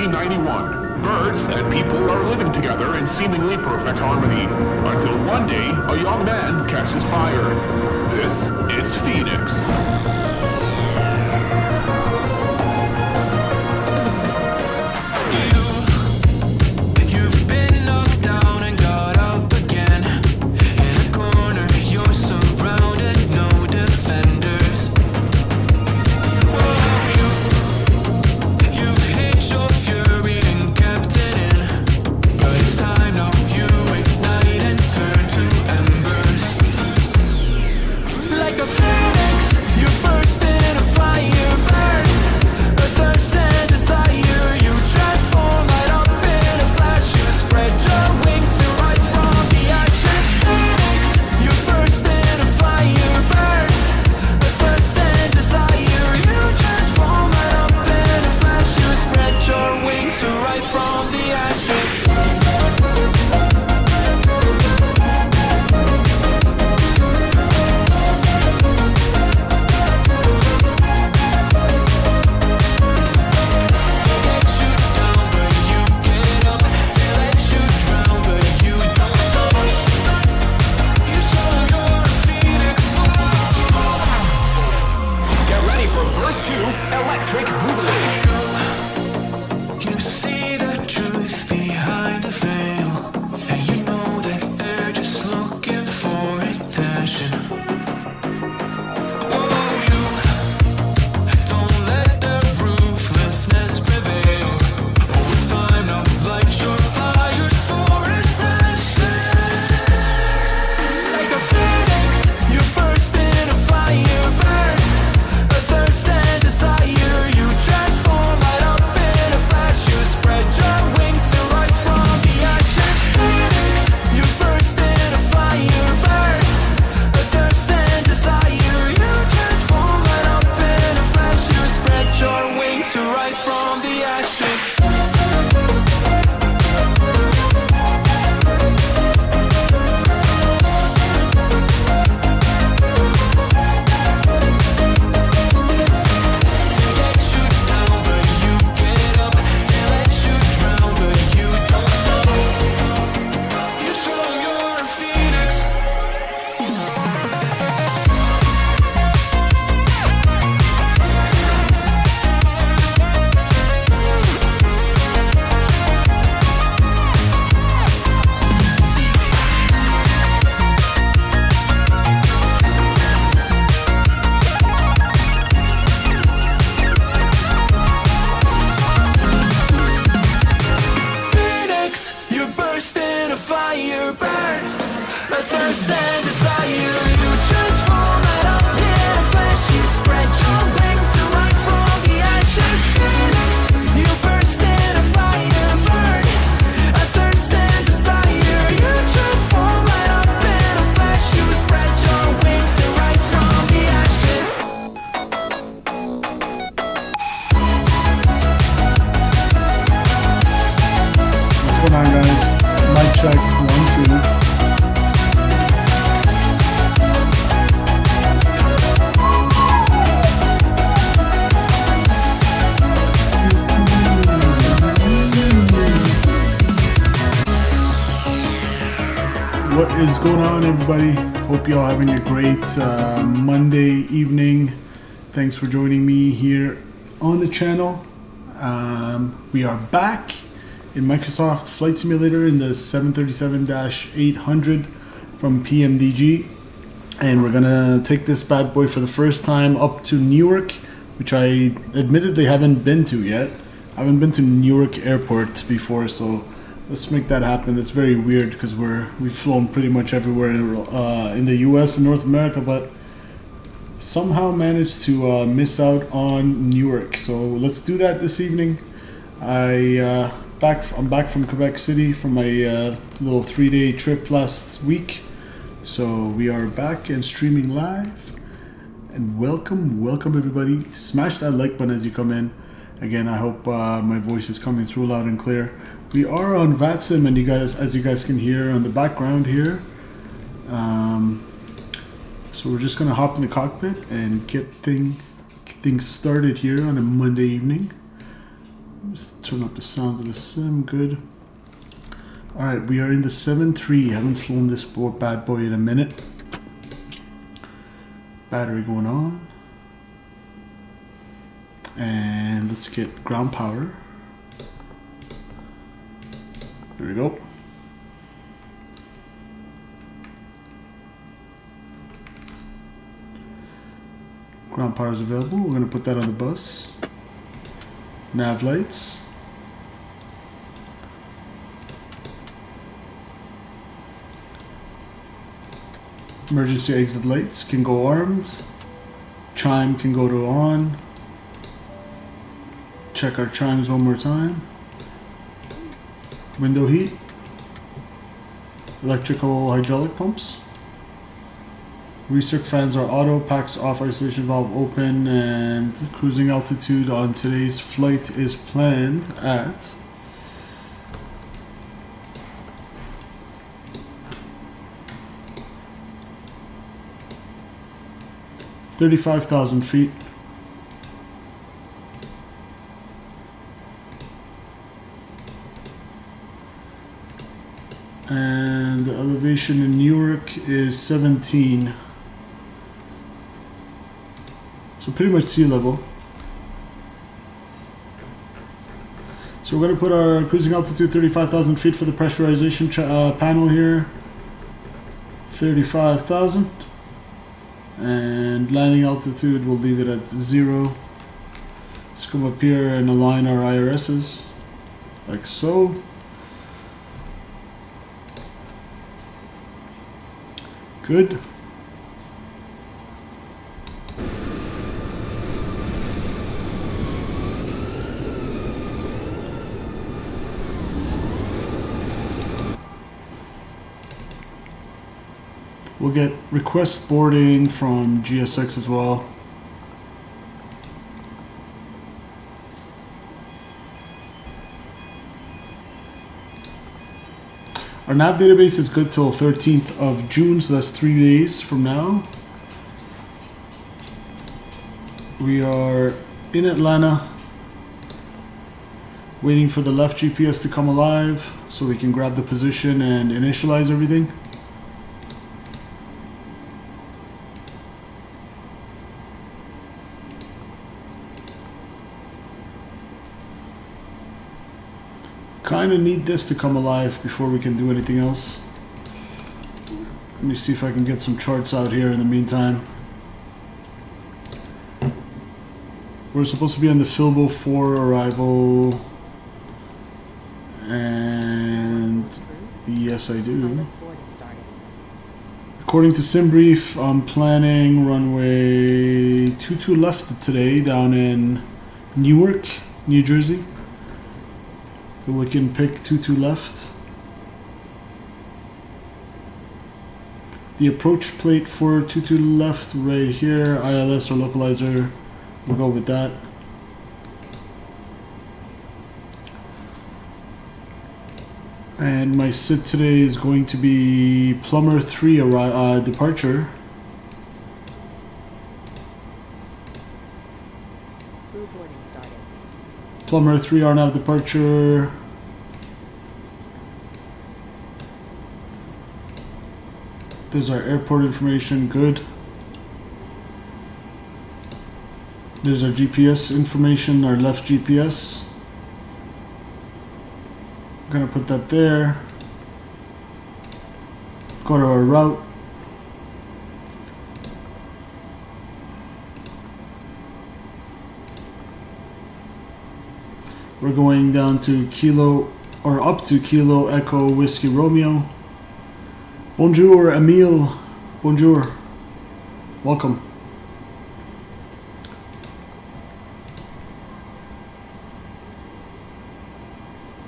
1991. Birds and people are living together in seemingly perfect harmony, until one day a young man catches fire. This is Phoenix. What is going on, everybody? Hope y'all having a great Monday evening. Thanks for joining me here on the channel. We are back in Microsoft Flight Simulator in the 737-800 from PMDG, and we're gonna take this bad boy for the first time up to Newark, which I admittedly haven't been to yet. I haven't been to Newark Airport before, so let's make that happen. It's very weird because we've flown pretty much everywhere in the US and North America, but somehow managed to miss out on Newark. So let's do that this evening. I'm back from Quebec City from my little 3-day trip last week. So we are back and streaming live. And welcome everybody. Smash that like button as you come in. Again, I hope my voice is coming through loud and clear. We are on VATSIM, and as you guys can hear on the background here. So we're just gonna hop in the cockpit and get things started here on a Monday evening. Just turn up the sound of the sim. Good. Alright, we are in the 7-3. Haven't flown this bad boy in a minute. Battery going on. And let's get ground power. There we go. Ground power is available. We're going to put that on the bus. Nav lights. Emergency exit lights can go armed. Chime can go to on. Check our chimes one more time. Window heat. Electrical hydraulic pumps. Recirc fans are auto, packs off, isolation valve open, and cruising altitude on today's flight is planned at 35,000 feet. And the elevation in Newark is 17. So pretty much sea level. So we're going to put our cruising altitude 35,000 feet for the pressurization panel here. 35,000. And landing altitude, we'll leave it at 0. Let's come up here and align our IRSs, like so. Good. We'll get request boarding from GSX as well. Our nav database is good till 13th of June, so that's 3 days from now. We are in Atlanta, waiting for the left GPS to come alive so we can grab the position and initialize everything. Kind of need this to come alive before we can do anything else. Let me see if I can get some charts out here in the meantime. We're supposed to be on the Filbo 4 arrival. And yes, I do. According to SimBrief, I'm planning runway 22 left today down in Newark, New Jersey. So we can pick 22 left. The approach plate for 22 left right here, ILS or localizer, we'll go with that. And my sit today is going to be Plumber 3 departure. Plumber 3 RNAV departure. There's our airport information, good. There's our GPS information, our left GPS. I'm gonna put that there. Go to our route. We're going down to Kilo, or up to Kilo Echo Whiskey Romeo. Bonjour, Emile. Bonjour. Welcome.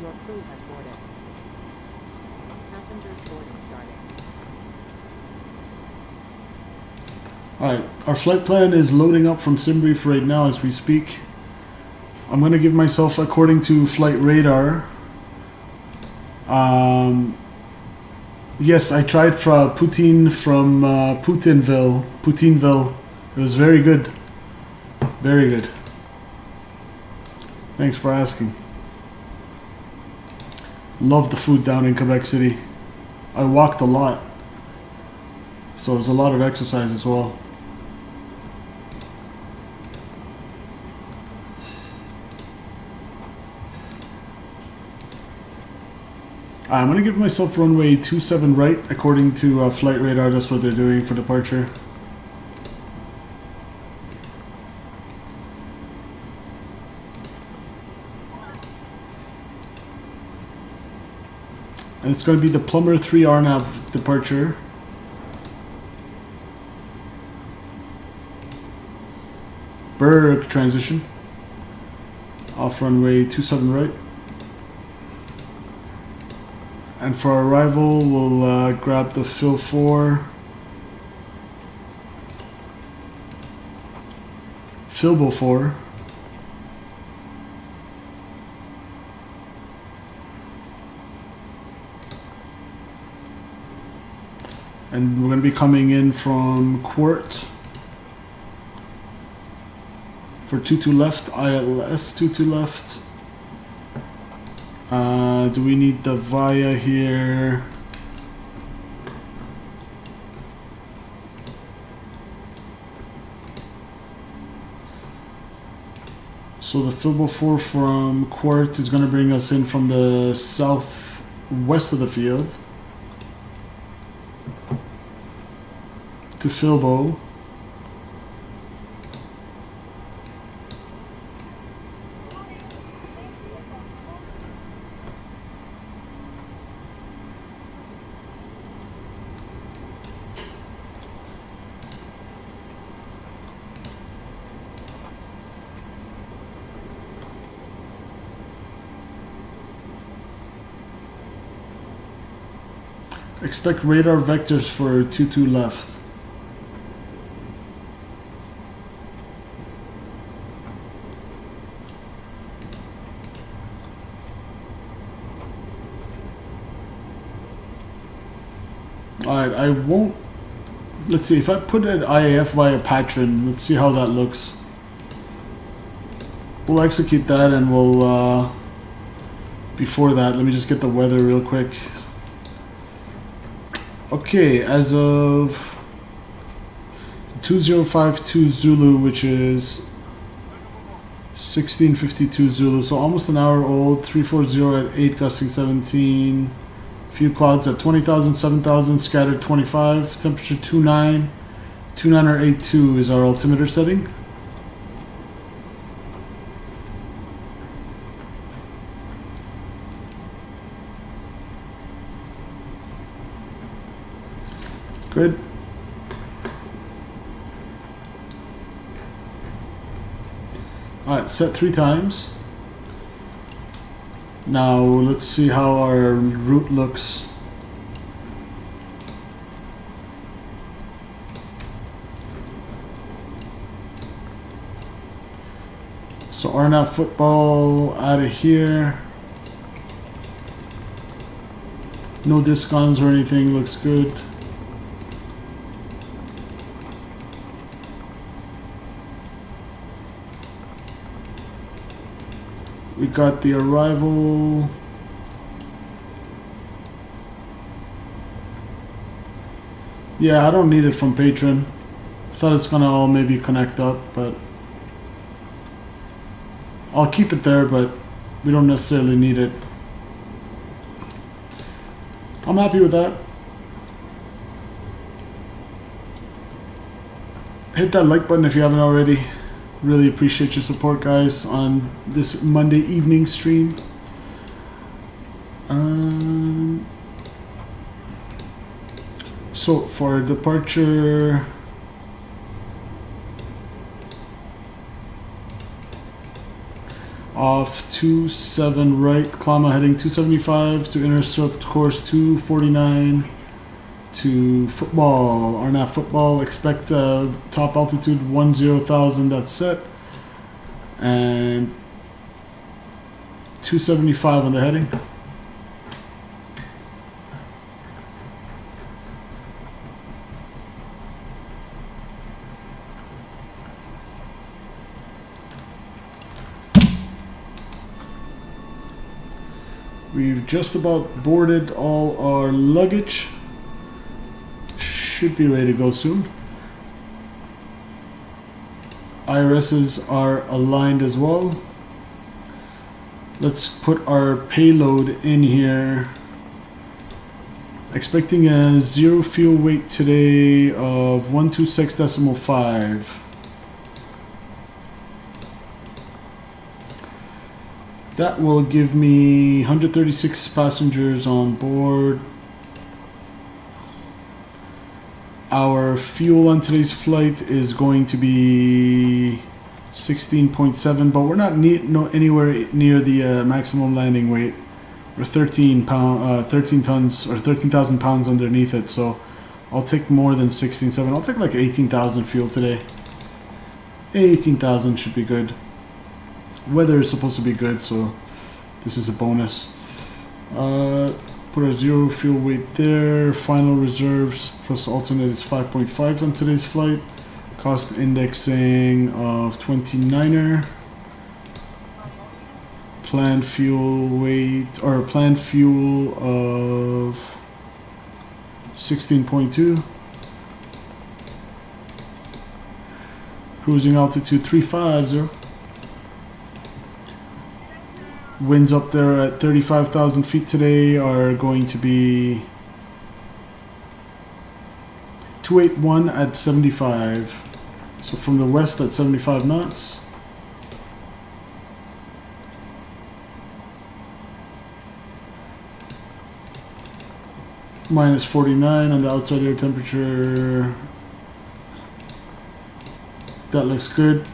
Your crew has boarded. Passengers boarding starting. Alright, our flight plan is loading up from SimBrief right now as we speak. I'm going to give myself, according to flight radar, yes, I tried poutine from Putinville. It was very good. Very good. Thanks for asking. Love the food down in Quebec City. I walked a lot, so it was a lot of exercise as well. I'm going to give myself runway 27 right according to flight radar. That's what they're doing for departure. And it's going to be the Plumber 3 RNAV departure. Berg transition. Off runway 27 right. And for arrival, we'll grab the Phil 4. Philbo 4. And we're going to be coming in from Quart for 22 left, ILS 22 left. Do we need the VIA here? So the Philbo 4 from Quart is going to bring us in from the southwest of the field to Philbo. Expect radar vectors for 22 left. Alright, I won't... Let's see, if I put it IAF via Patron, let's see how that looks. We'll execute that and we'll... before that, let me just get the weather real quick. Okay, as of 2052 Zulu, which is 1652 Zulu, so almost an hour old, 340 at 8, gusting 17, few clouds at 20,000, 7,000, scattered 25, temperature 29, 29 or 82 is our altimeter setting. Good. Alright, set 3 times. Now let's see how our route looks. So RNAV football out of here. No discons or anything, looks good. We got the arrival. Yeah, I don't need it from Patron. I thought it's gonna all maybe connect up, but I'll keep it there, but we don't necessarily need it. I'm happy with that. Hit that like button if you haven't already. Really appreciate your support, guys, on this Monday evening stream. So for departure, off 27 right, Klama heading 275 to intercept course 249 to football, RNAV football, expect top altitude 10,000, that's set, and 275 on the heading. We've just about boarded all our luggage. Should be ready to go soon. IRSs are aligned as well. Let's put our payload in here. Expecting a 0 fuel weight today of 126.5. That will give me 136 passengers on board. Our fuel on today's flight is going to be 16.7, but we're not anywhere near the maximum landing weight. We're 13 tons or 13,000 pounds underneath it, so I'll take more than 16.7. I'll take like 18,000 fuel today. 18,000 should be good. Weather is supposed to be good, so this is a bonus. Put our 0 fuel weight there. Final reserves plus alternate is 5.5 on today's flight. Cost indexing of 29er. Planned fuel weight or planned fuel of 16.2. Cruising altitude 350. Winds up there at 35,000 feet today are going to be 281 at 75. So from the west at 75 knots. Minus 49 on the outside air temperature. That looks good.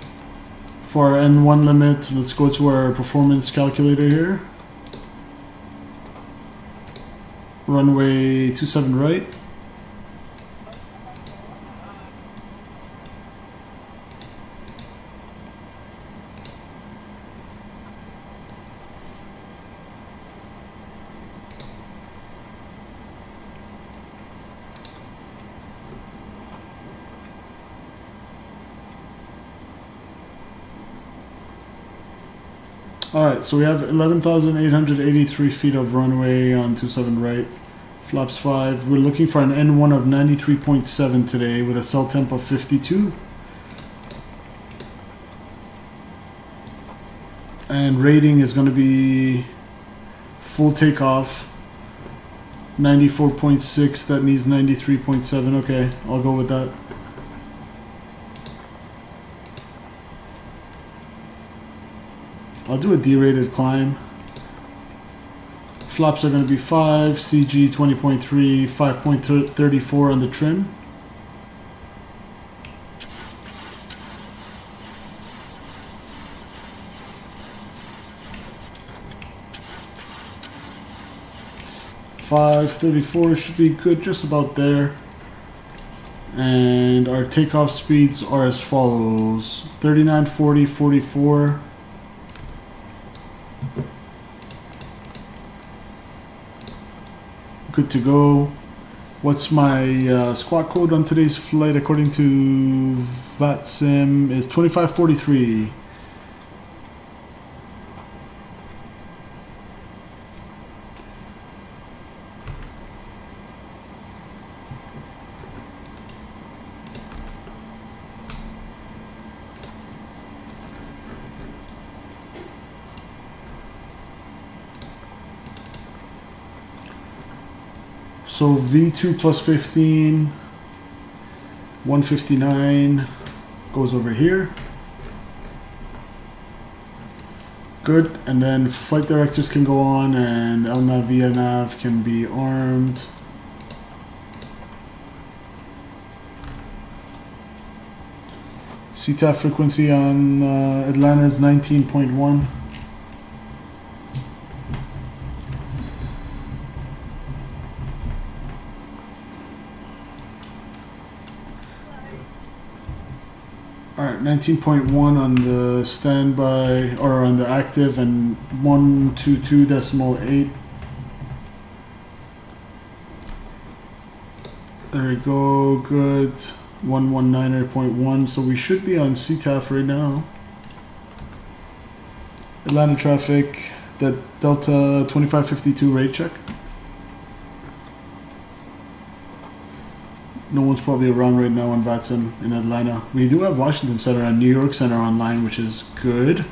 For our N1 limit, let's go to our performance calculator here. Runway 27 right. Alright, so we have 11,883 feet of runway on 27 right. Flaps 5. We're looking for an N1 of 93.7 today with a cell temp of 52. And rating is going to be full takeoff. 94.6, that needs 93.7. Okay, I'll go with that. I'll do a derated climb. Flaps are going to be 5, CG 20.3, 5.34 on the trim. $534 should be good, just about there. And our takeoff speeds are as follows: 39, 40, 44. Good to go. What's my squawk code on today's flight according to VATSIM is 2543. So V2 plus 15, 159 goes over here. Good, and then flight directors can go on and LNAV, VNAV can be armed. CTAF frequency on Atlanta is 19.1. Alright, 19.1 on the standby, or on the active, and 122.8. There we go, good. 119.1, so we should be on CTAF right now. Atlanta traffic, The Delta 2552 raid check. No one's probably around right now on VATSIM in Atlanta. We do have Washington Center and New York Center online, which is good.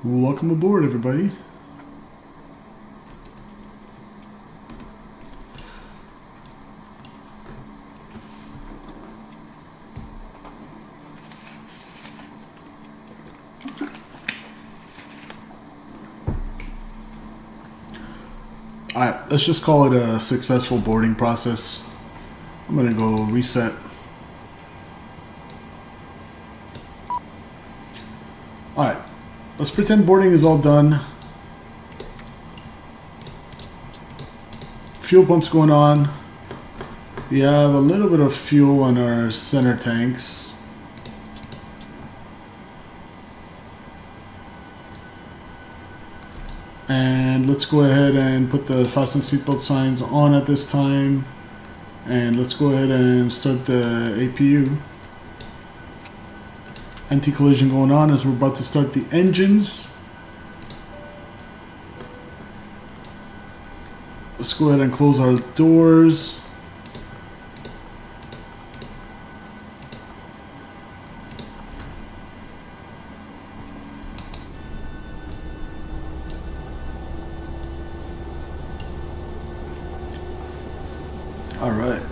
Welcome aboard, everybody. Alright, let's just call it a successful boarding process. I'm gonna go reset. Alright. Let's pretend boarding is all done. Fuel pump's going on. We have a little bit of fuel on our center tanks. And let's go ahead and put the fasten seatbelt signs on at this time. And let's go ahead and start the APU. Anti-collision going on as we're about to start the engines. Let's go ahead and close our doors. All right.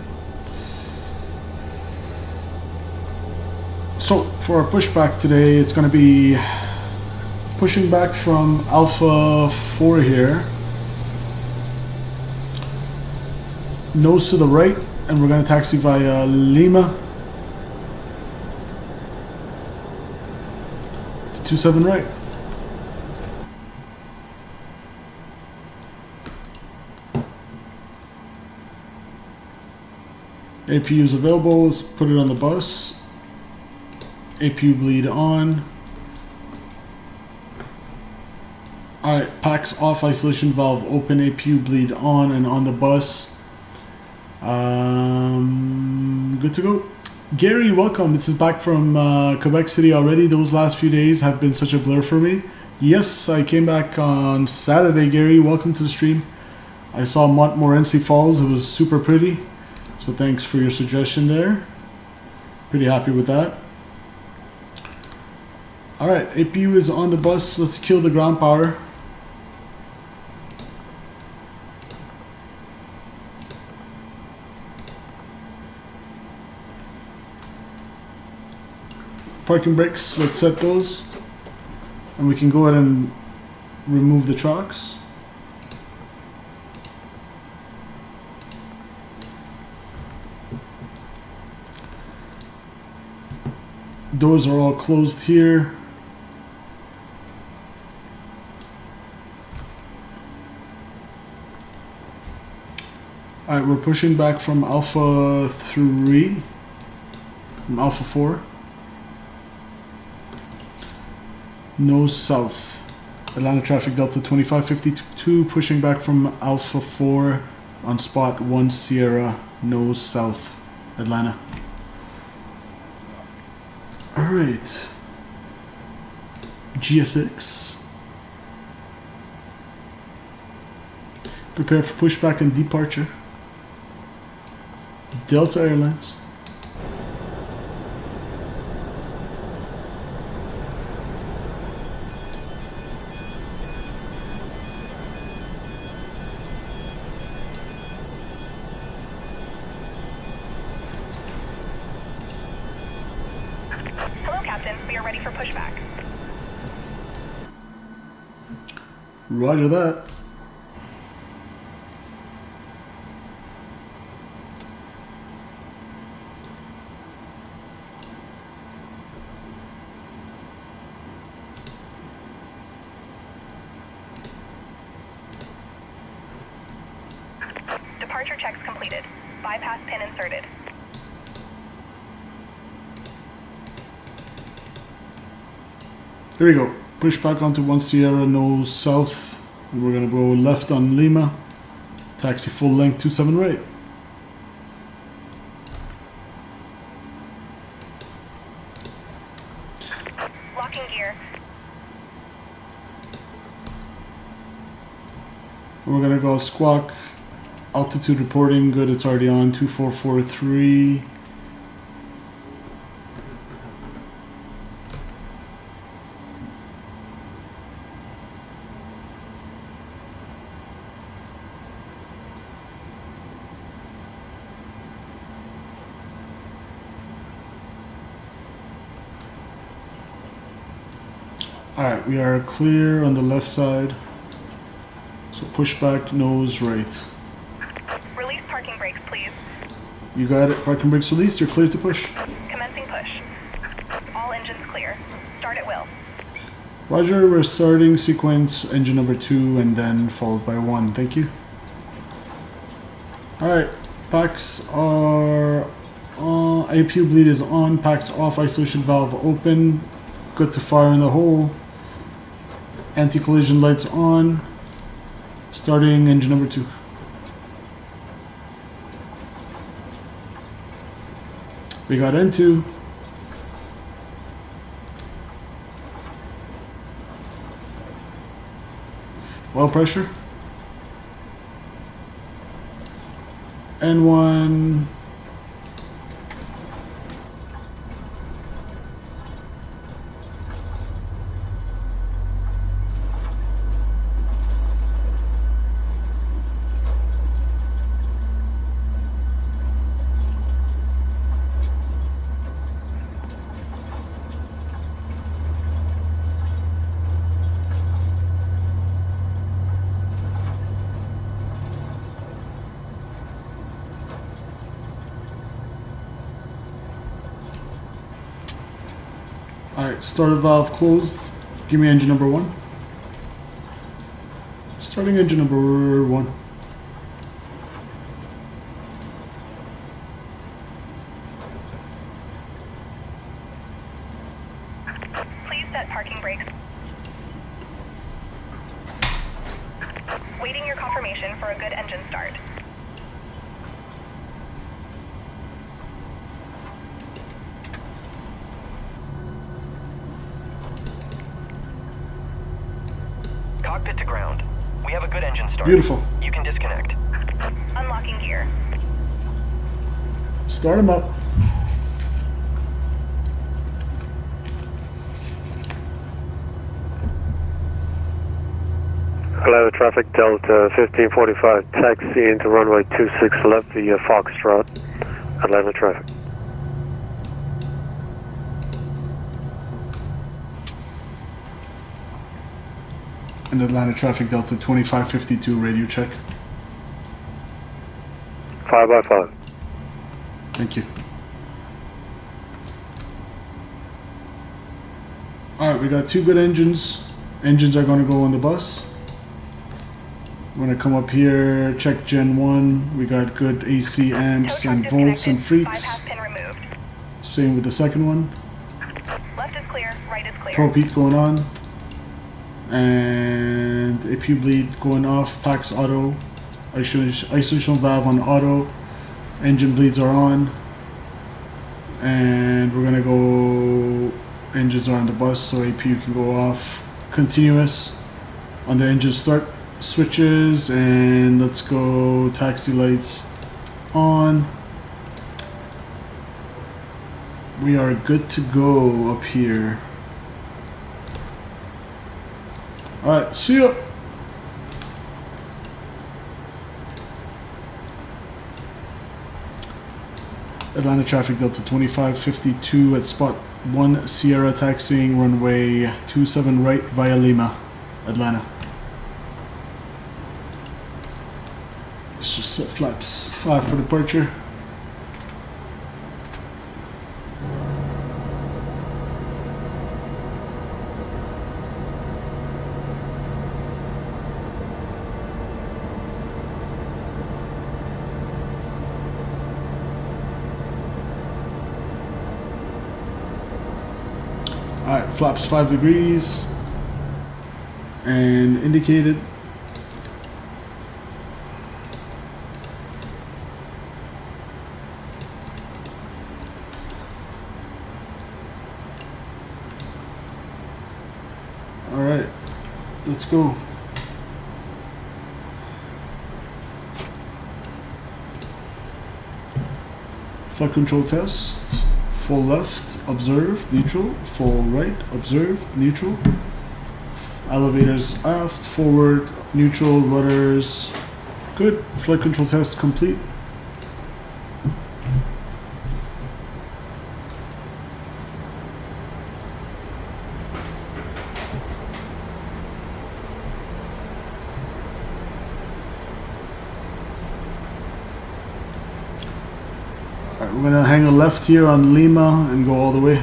So for our pushback today, it's going to be pushing back from Alpha 4 here. Nose to the right, and we're going to taxi via Lima. 27 right. APU is available. Let's put it on the bus. APU bleed on. Alright, packs off, isolation valve open, APU bleed on and on the bus. Good to go. Gary, welcome. This is back from Quebec City already. Those last few days have been such a blur for me. Yes, I came back on Saturday, Gary. Welcome to the stream. I saw Montmorency Falls. It was super pretty. So thanks for your suggestion there. Pretty happy with that. Alright, APU is on the bus. Let's kill the ground power. Parking brakes, let's set those. And we can go ahead and remove the trucks. Doors are all closed here. Alright, we're pushing back from Alpha 3, from Alpha 4. Nose south. Atlanta traffic Delta 2552, pushing back from Alpha 4 on spot 1 Sierra, nose south, Atlanta. Alright. GSX. Prepare for pushback and departure. Delta Airlines. Hello, Captain. We are ready for pushback. Roger that. Departure checks completed. Bypass pin inserted. Here we go. Push back onto 1 Sierra, nose south. And we're going to go left on Lima. Taxi full length 27 right. Locking gear. And we're going to go squawk. Altitude reporting, good, it's already on. 2443. Alright, we are clear on the left side. So push back, nose right. Release parking brakes, please. You got it. Parking brakes released, you're clear to push. Commencing push. All engines clear. Start at will. Roger, we're starting sequence, engine number 2 and then followed by 1. Thank you. Alright, packs are on. APU bleed is on, packs off, isolation valve open. Good to fire in the hole. Anti-collision lights on. Starting engine number 2. We got N2. Oil pressure. N1. Alright, starter valve closed. Give me engine number 1. Starting engine number 1. Please set parking brakes. Waiting your confirmation for a good engine start. Cockpit to ground. We have a good engine start. Beautiful. You can disconnect. Unlocking gear. Start them up. Hello, traffic Delta 1545, taxi into runway 26 left via Foxtrot, Atlanta traffic. And Atlanta traffic Delta 2552 radio check. 5 by 5. Thank you. Alright, we got 2 good engines. Engines are going to go on the bus. I'm going to come up here, check Gen 1. We got good AC amps Tow truck and volts and disconnected. freaks. Bypass pin removed. Same with the second one. Left is clear. Right is clear. Probe heat going on. And APU bleed going off. Packs auto. Isolation valve on auto. Engine bleeds are on. And we're going to go. Engines are on the bus, so APU can go off. Continuous on the engine start switches, and let's go taxi lights on. We are good to go up here. Alright, see ya. Atlanta traffic Delta 2552 at spot 1 Sierra taxiing runway 27 right via Lima, Atlanta. Let's just set flaps 5 for departure. Alright, flaps 5 degrees and indicated. Alright, let's go. Flight control test. Full left, observe, neutral. Full right, observe, neutral. Elevators aft, forward, neutral, rudders. Good. Flight control test complete. Alright, we're gonna hang a left here on Lima and go all the way.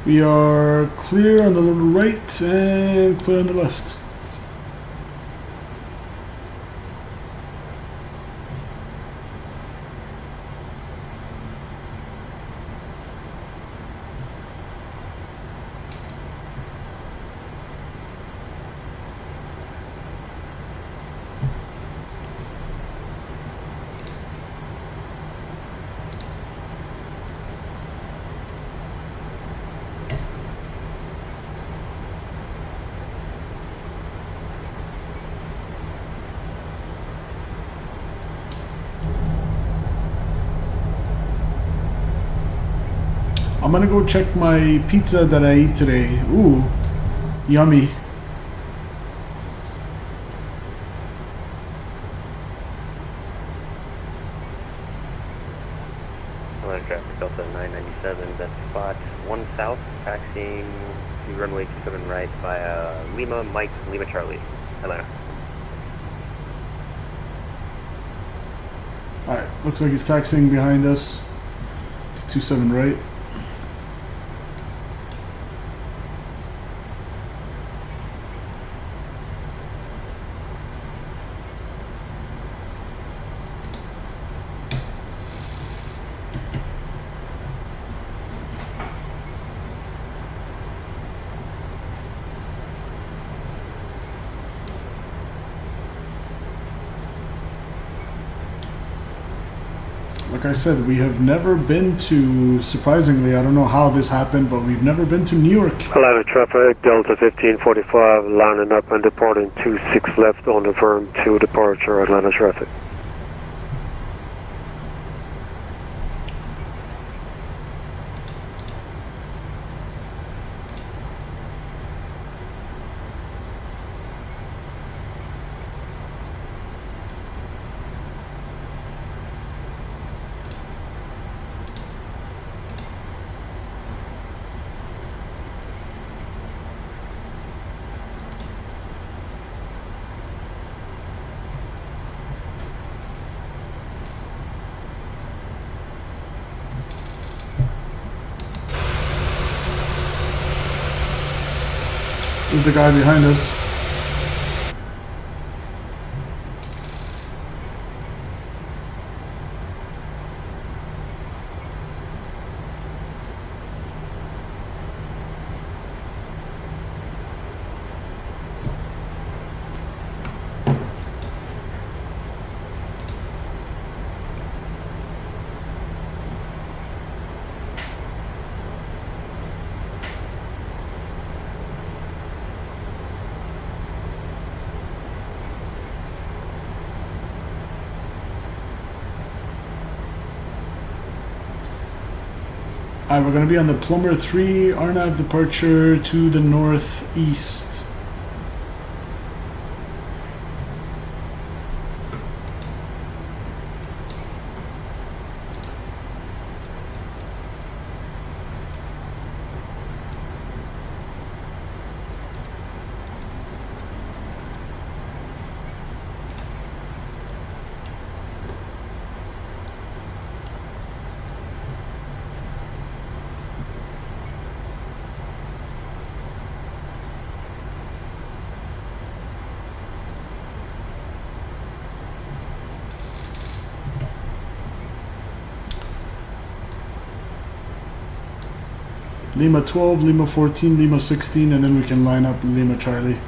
We are clear on the right and clear on the left. I'm gonna go check my pizza that I ate today. Ooh, yummy. Atlanta traffic, Delta 997, that's spot 1 south, taxiing to runway 27 right via Lima, Mike, Lima, Charlie, Atlanta. Alright, looks like he's taxiing behind us. 27 right. Like I said, we have never been to, surprisingly, I don't know how this happened, but we've never been to Newark. Atlanta traffic, Delta 1545, lining up and departing 26 left on the firm to departure, Atlanta traffic. There's the guy behind us. Alright, we're going to be on the Plumber 3 RNAV departure to the northeast. Lima 12, Lima 14, Lima 16, and then we can line up Lima Charlie.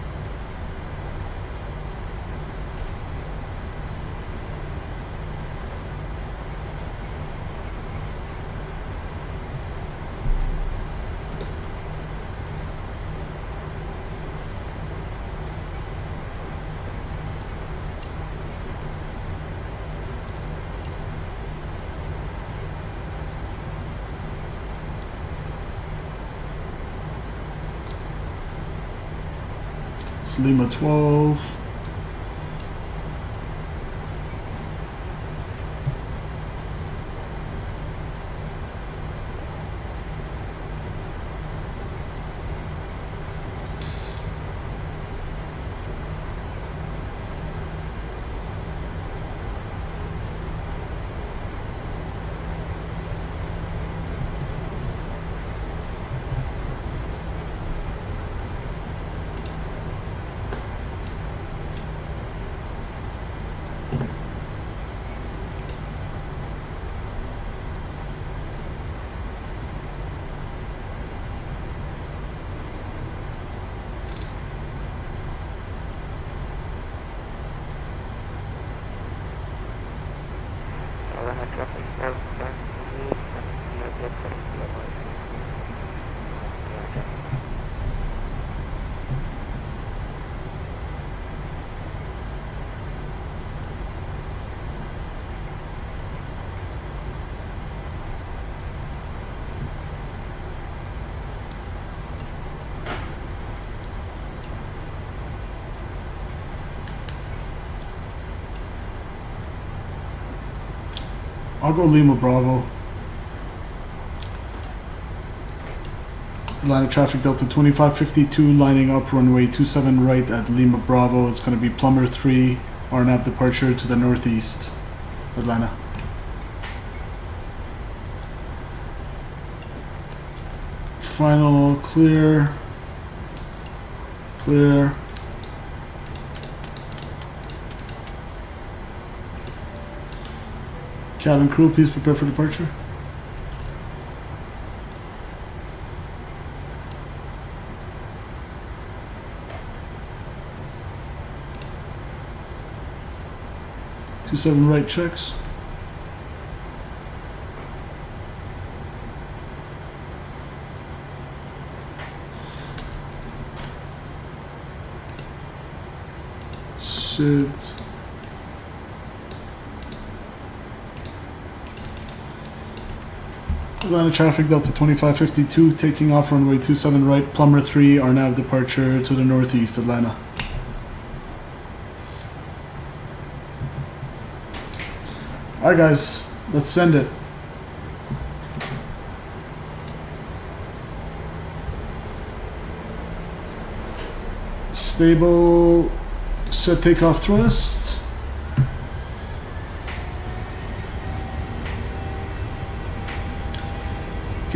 It's Lima 12. I'll go Lima Bravo. Atlanta traffic Delta 2552 lining up runway 27 right at Lima Bravo. It's going to be Plumber 3, RNAV departure to the northeast. Atlanta. Final clear. Clear. Cabin crew, please prepare for departure. Two 7 right checks. Sit. Atlanta traffic Delta 2552 taking off runway 27 right, Plumber 3, RNAV departure to the northeast, Atlanta. Alright guys, let's send it. Stable, set takeoff thrust.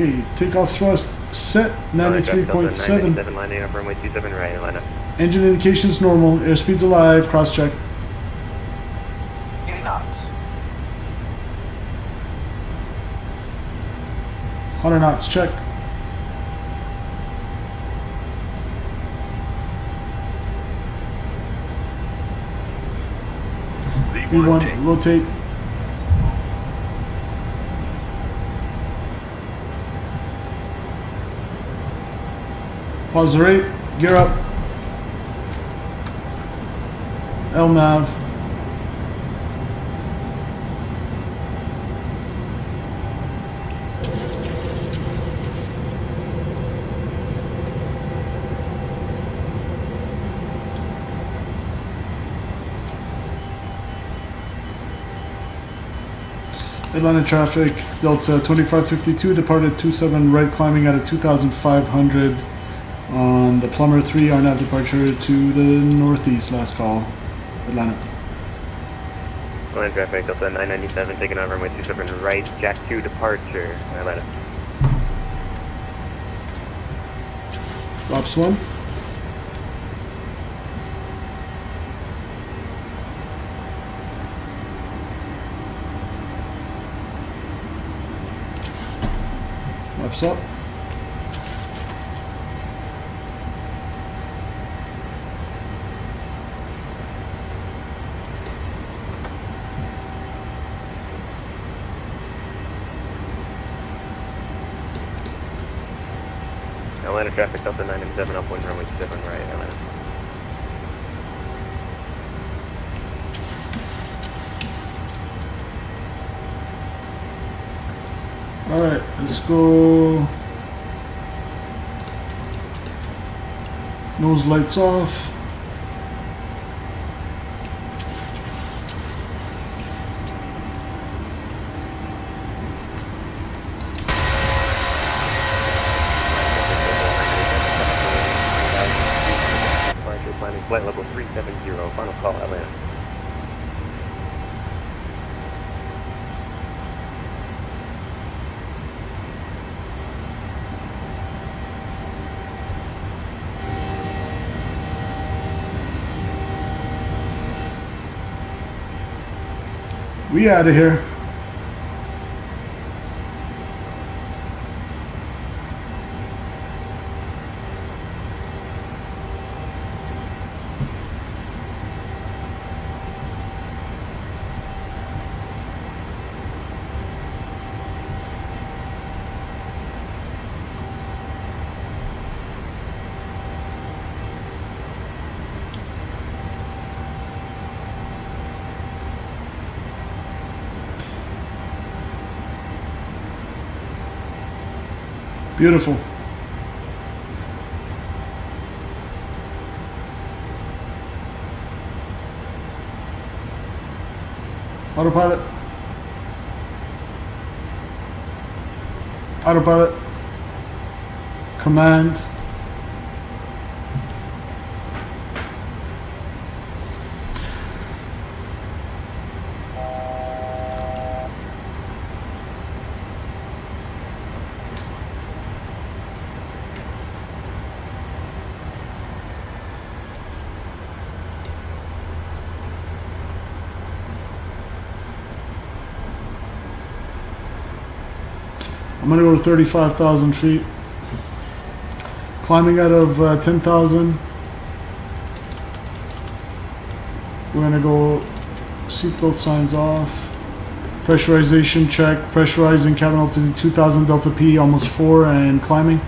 Okay, takeoff thrust set, 93.7. Lining up runway 27 right, Atlanta. Engine indications normal, airspeed's alive, cross check. 80 knots. 100 knots, check. V1, rotate. Pause the rate, gear up. LNAV. Atlanta traffic, Delta 2552 departed 27 right, climbing at a 2,500 on the Plumber 3, RNAV departure to the northeast, last call, Atlanta. Atlanta traffic, Delta 997 taking off runway 27 right, Jack 2 departure, Atlanta. Ops 1. Flaps up. Atlanta traffic, Delta 997, upwind runway 27 right, Atlanta. Alright, let's go. Nose lights off. Climbing flight level 370, final call, Atlanta. We out of here. Beautiful. Autopilot. Autopilot. Command. I'm gonna go to 35,000 feet. Climbing out of 10,000. We're gonna go seatbelt signs off. Pressurization check. Pressurizing cabin altitude 2,000 delta P, almost 4, and climbing.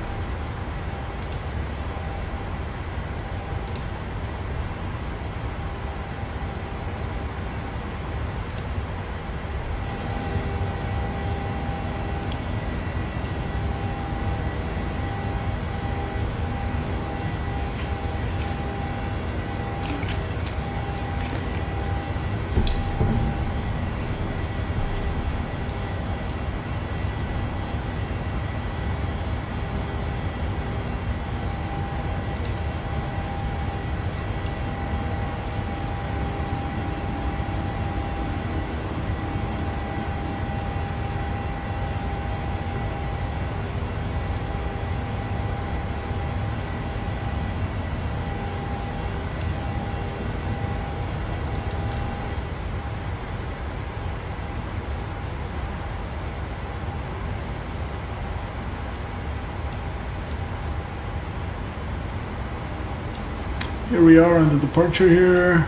Here we are on the departure here.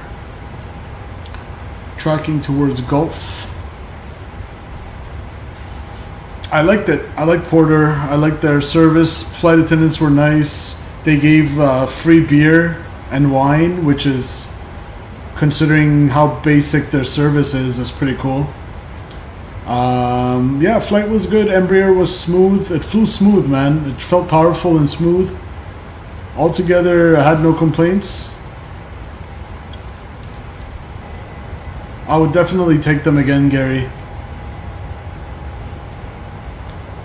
Tracking towards Gulf. I liked it. I liked Porter. I liked their service. Flight attendants were nice. They gave free beer and wine, which is, considering how basic their service is pretty cool. Yeah, flight was good. Embraer was smooth. It flew smooth, man. It felt powerful and smooth. Altogether, I had no complaints. I would definitely take them again, Gary.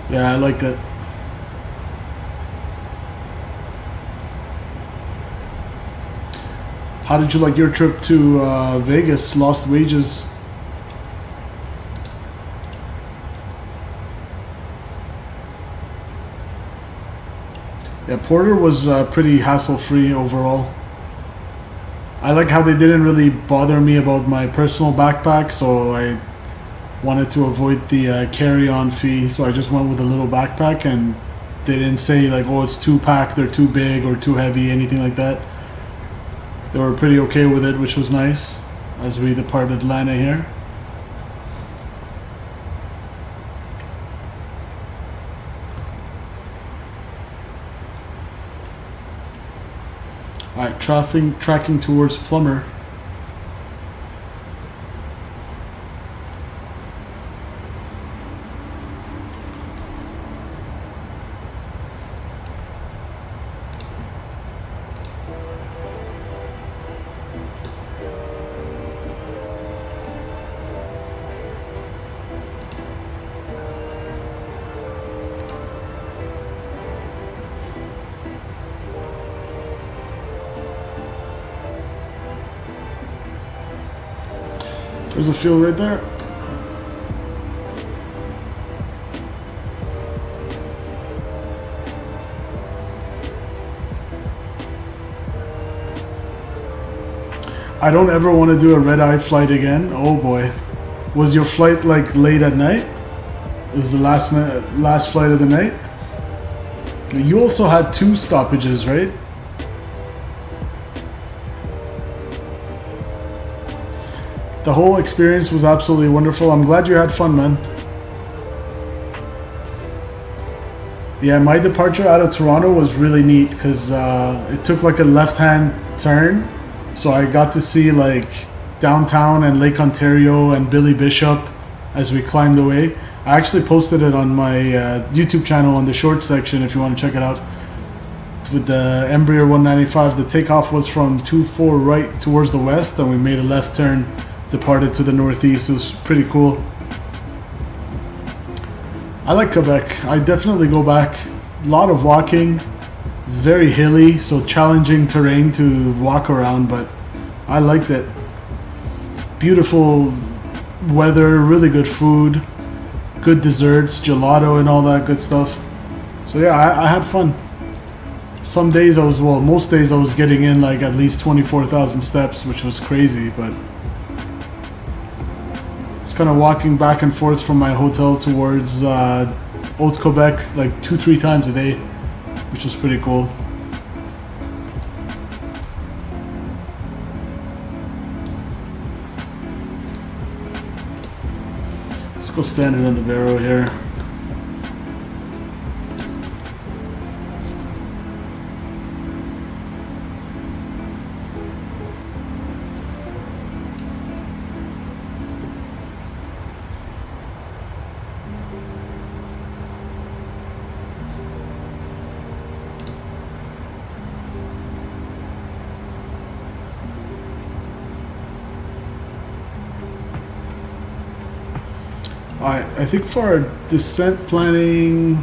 Yeah, I liked it. How did you like your trip to Vegas? Lost wages. Yeah, Porter was pretty hassle-free overall. I like how they didn't really bother me about my personal backpack, so I wanted to avoid the carry-on fee, so I just went with a little backpack, and they didn't say like, oh, it's too packed or too big or too heavy, anything like that. They were pretty okay with it, which was nice as we depart Atlanta here. tracking towards Plummer. There's a field right there. I don't ever want to do a red-eye flight again. Oh boy. Was your flight like late at night? It was the last flight of the night? You also had 2 stoppages, right? The whole experience was absolutely wonderful. I'm glad you had fun, man. Yeah, my departure out of Toronto was really neat because it took like a left-hand turn. So I got to see like downtown and Lake Ontario and Billy Bishop as we climbed away. I actually posted it on my YouTube channel on the short section if you want to check it out. With the Embraer 195, the takeoff was from 24 right towards the west and we made a left turn, departed to the northeast. It was pretty cool. I like Quebec. I definitely go back. A lot of walking, very hilly, so challenging terrain to walk around, but I liked it. Beautiful weather, really good food, good desserts, gelato and all that good stuff. So yeah, I had fun. Some days most days I was getting in like at least 24,000 steps, which was crazy, but it's kind of walking back and forth from my hotel towards Haute Quebec like 2-3 times a day, which was pretty cool. Let's go standing in the barrel here. I think for our descent planning,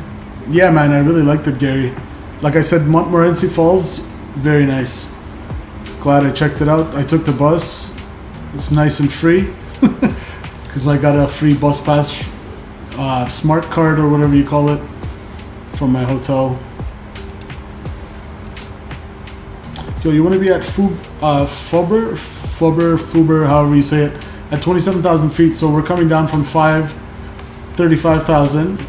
yeah man, I really liked it, Gary. Like I said, Montmorency Falls, very nice. Glad I checked it out. I took the bus. It's nice and free because I got a free bus pass, smart card or whatever you call it, from my hotel. So you want to be at Fuber, however you say it, at 27,000 feet. So we're coming down from 35,000.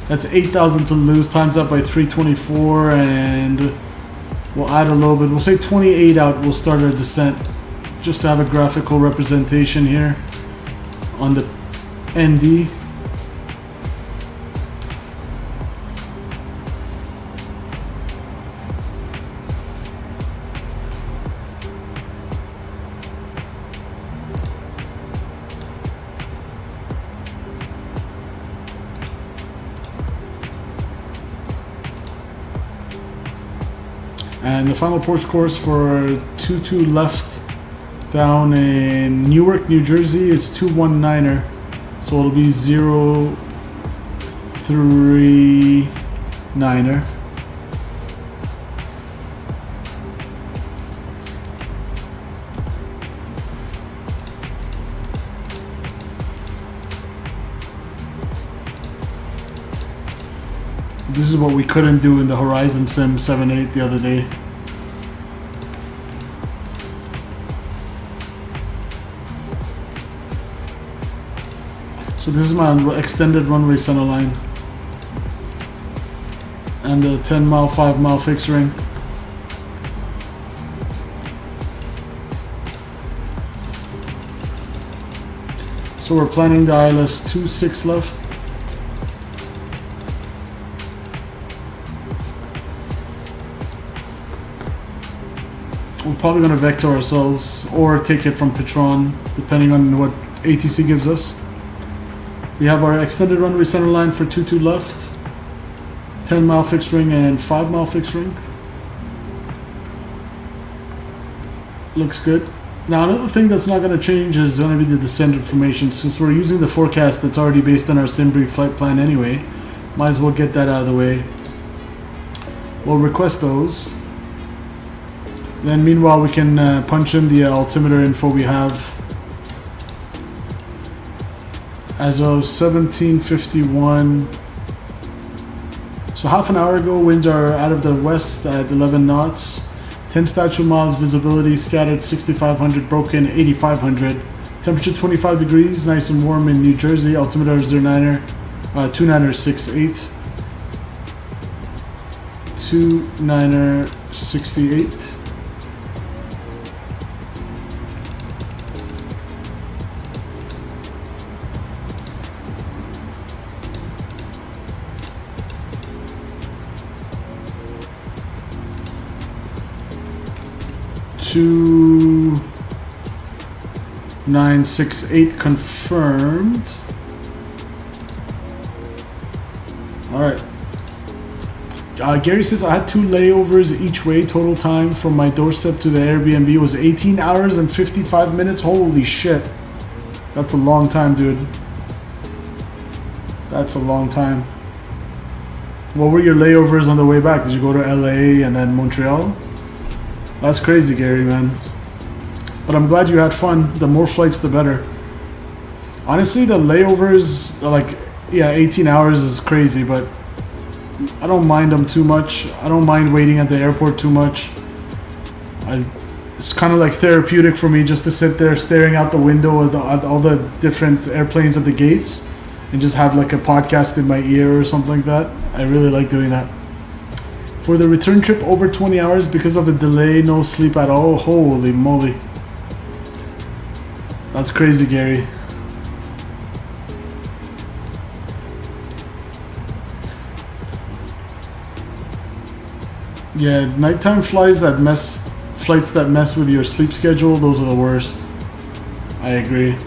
That's 8,000 to lose, times that by 324, and we'll add a little bit. We'll say 28 out. We'll start our descent, just to have a graphical representation here on the ND. And the final approach course for 22 left down in Newark, New Jersey is 219er. So it'll be 039er. This is what we couldn't do in the Horizon Sim 7.8 the other day. So this is my extended runway center line. And a 10 mile, 5 mile fixed ring. So we're planning the ILS 26 left. probably going to vector ourselves or take it from Petron, depending on what ATC gives us. We have our extended runway center line for 22 left, 10 mile fixed ring and 5 mile fixed ring. Looks good. Now another thing that's not going to change is going to be the descent information. Since we're using the forecast that's already based on our SimBrief flight plan anyway, might as well get that out of the way. We'll request those. Then meanwhile we can punch in the altimeter info we have. As of 17:51, so half an hour ago, winds are out of the west at 11 knots. 10 statute miles, visibility scattered 6,500, broken 8,500. Temperature 25 degrees, nice and warm in New Jersey. Altimeter 2968. 2968. Two 968 confirmed. All right. Gary says I had 2 layovers each way. Total time from my doorstep to the Airbnb was 18 hours and 55 minutes. Holy shit. That's a long time, dude. That's a long time. What were your layovers on the way back? Did you go to LA and then Montreal? That's crazy, Gary, man. But I'm glad you had fun. The more flights, the better. Honestly, the layovers, like, yeah, 18 hours is crazy, but I don't mind them too much. I don't mind waiting at the airport too much. It's kind of like therapeutic for me just to sit there staring out the window at all the different airplanes at the gates and just have like a podcast in my ear or something like that. I really like doing that. For the return trip, over 20 hours because of a delay, no sleep at all. Holy moly. That's crazy, Gary. Yeah, nighttime flights that mess with your sleep schedule, those are the worst. I agree.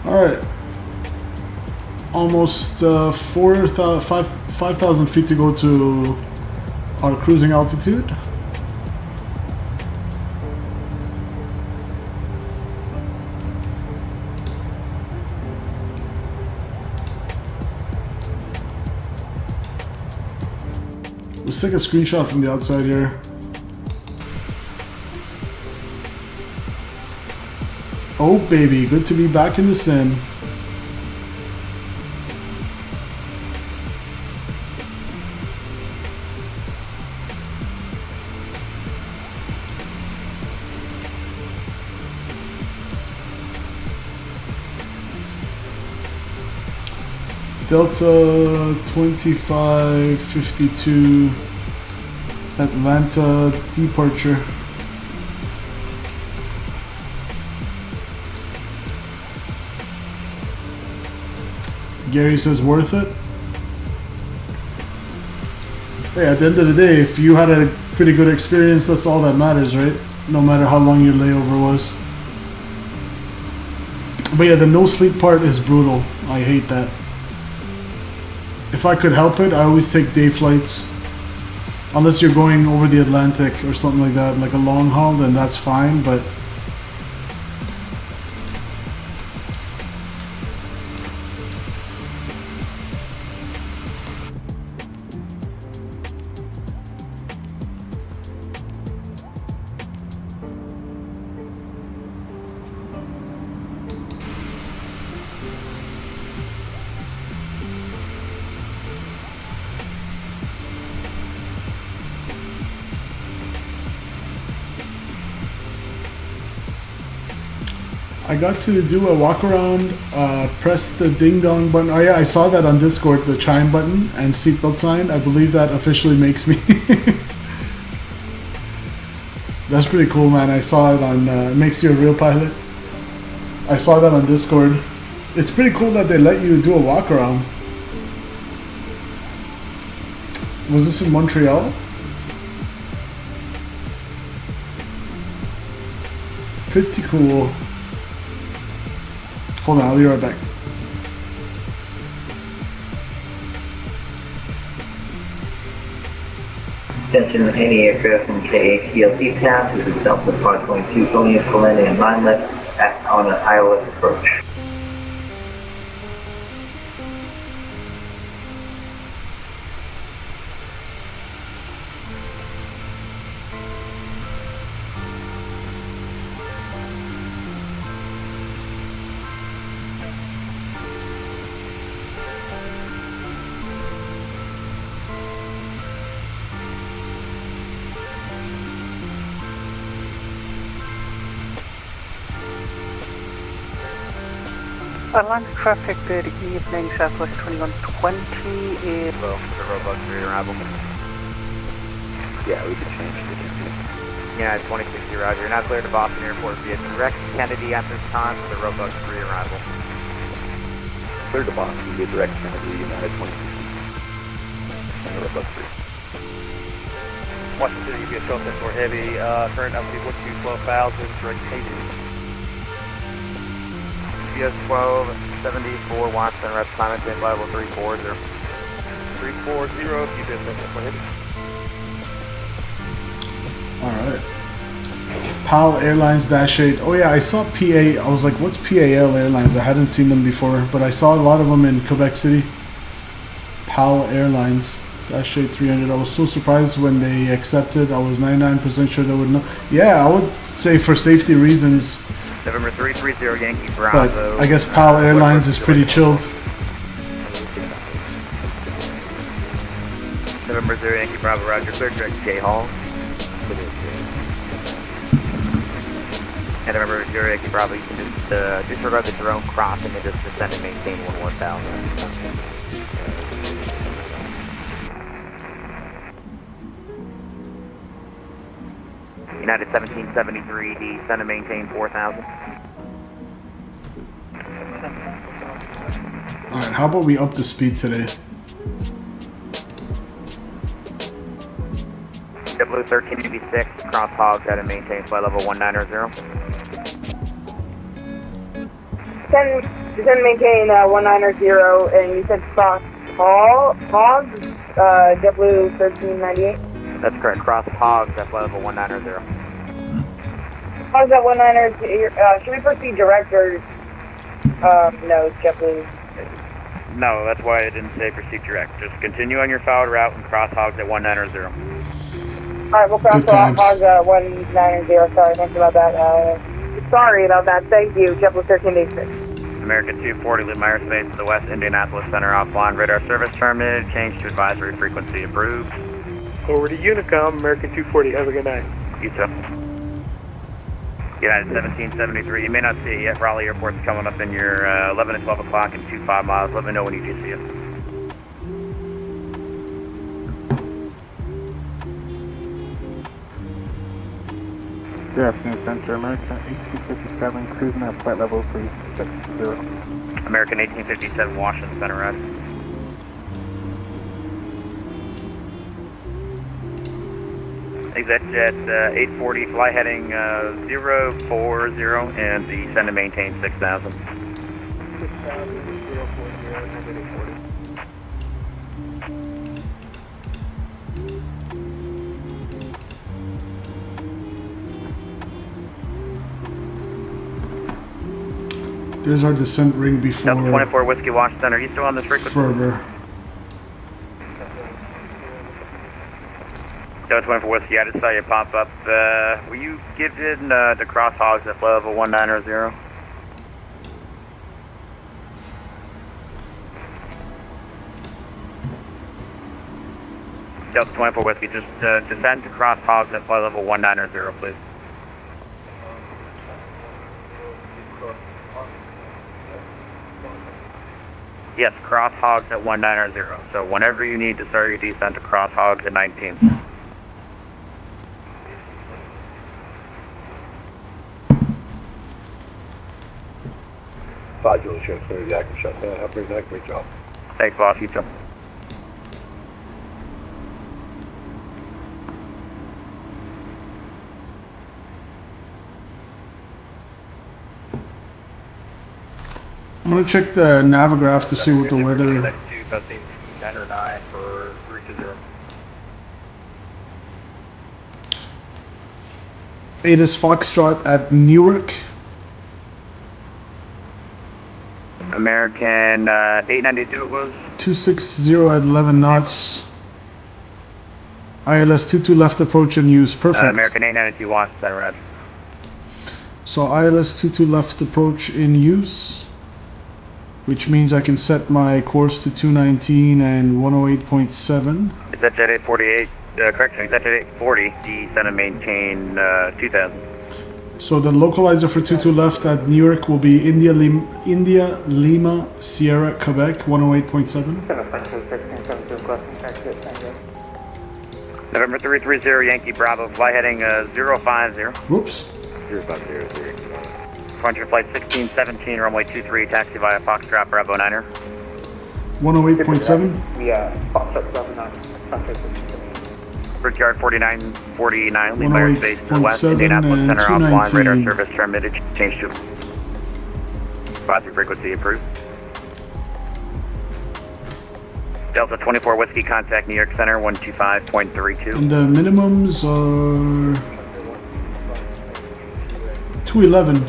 Alright, almost 5,000 feet to go to our cruising altitude. Let's take a screenshot from the outside here. Oh baby, good to be back in the sim. Delta 2552 Atlanta departure. Gary says worth it. Hey, at the end of the day, if you had a pretty good experience, that's all that matters, right? No matter how long your layover was. But yeah, the no sleep part is brutal. I hate that. If I could help it, I always take day flights. Unless you're going over the Atlantic or something like that, like a long haul, then that's fine, but I got to do a walk around, press the ding dong button. Oh yeah, I saw that on Discord, the chime button and seatbelt sign. I believe that officially makes me. That's pretty cool, man. I saw it on, makes you a real pilot. I saw that on Discord. It's pretty cool that they let you do a walk around. Was this in Montreal? Pretty cool. Hold on, I'll be right back. Attention, any aircraft in KATL path is itself with Part 22 Tony Kalani and line left on an ILS approach. Atlantic traffic, good evening, Southwest 2120 is... Hello, the robot rearrival. Yeah, we could change the United 2060, roger. You're not cleared to Boston Airport via direct Kennedy at this time for the robot rearrival. Clear to Boston, be direct Kennedy, United 2060. And the robot 3. Washington, UBS Golf for heavy, current altitude 12,000, direct KC. UBS 1274, Watson, rep climate change level 340. 340, UBS Golf for heavy. Alright. PAL Airlines -8. Oh yeah, I saw PA. I was like, what's PAL Airlines? I hadn't seen them before, but I saw a lot of them in Quebec City. PAL Airlines -8 300. I was so surprised when they accepted. I was 99% sure they would know. Yeah, I would say for safety reasons. November 330 Yankee But Bravo. I guess PAL Airlines is pretty chilled. November 0 Yankee Bravo, roger. Clear direct J Hall. And November 0 Yankee Bravo, you can just disregard the drone crossing and just descend and maintain 11,000. United 1773, descend and maintain 4,000. Alright, how about we up the speed today? W1386, cross hogs at and maintain flight level 1900. Descend maintain 1900, and you said cross hogs, W1398? That's correct, cross hogs at flight level 1900. Hogs at 1900, should we proceed direct or, no, JetBlue? No, that's why I didn't say proceed direct. Just continue on your fouled route and cross hogs at 1900. Alright, we'll cross Good times. hogs at 190, sorry, thanks about that, sorry about that, thank you, JetBlue 1386. American 240, Lima airspace to the west, Indianapolis Center offline. Radar service terminated. Change to advisory frequency approved. Over to Unicom, American 240, have a good night. You too. United 1773, you may not see it yet. Raleigh Airport's coming up in your 11 and 12 o'clock and 25 miles. Let me know when you do see it. Good afternoon, Center. American 1857, cruising at flight level 360. American 1857, Washington Center, right? Exit jet 840, fly heading 040 and descend and maintain 6,000. 6,000, 040, There's our descent ring before Delta 24 Whiskey Washington, are you still on this frequency? Ferber. Delta 24 Whiskey, I just saw you pop up. Will you give in the cross hogs at level 1900? Delta 24 Whiskey, just descend to cross hogs at flight level 190, please. Yes, cross hogs at 190. So whenever you need to start your descent to cross hogs at 19. Julie, should clear the active shutdown. Have a great night. Great job. Thanks, boss. You too. I'm gonna check the Navigraph to see what the weather. Center 9 for 320. Ada's Foxtrot at Newark. American 892 it was. 260 at 11 knots. ILS 22 left approach and use. Perfect. American 892 wants center red. So ILS 22 left approach in use, which means I can set my course to 219 and 108.7. Is that jet 848? Correction, is that jet 840? Descend and maintain 2000. So the localizer for 22 left at Newark will be India Lima Sierra Quebec 108.7. November 330 Yankee Bravo, fly heading 050. Whoops. 0500. Departure flight 1617, runway 23, taxi via Foxtrot Bravo 9er. 108.7. Yeah, Foxtrot Bravo 9. Brickyard 4949, lead fire space to the west, 108.7 Indianapolis and Center offline, radar 219. service terminated, change to advisory frequency approved. Delta 24 Whiskey, contact New York Center 125.32. And the minimums are 211.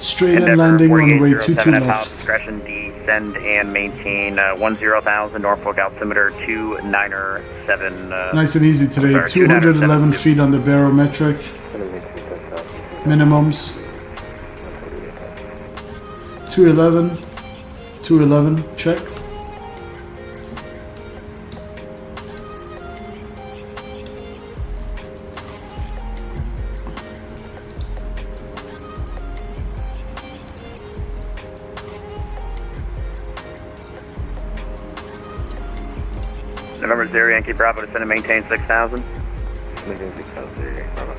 Straight in landing runway 22 left. Discretion, descend and maintain 10,000, Norfolk altimeter 297. Nice and easy today. sorry, 211 feet on the barometric. Minimums. 211. 211. Check. November 0 Yankee Bravo, descend and maintain 6,000. Maintain 6,000. Bravo.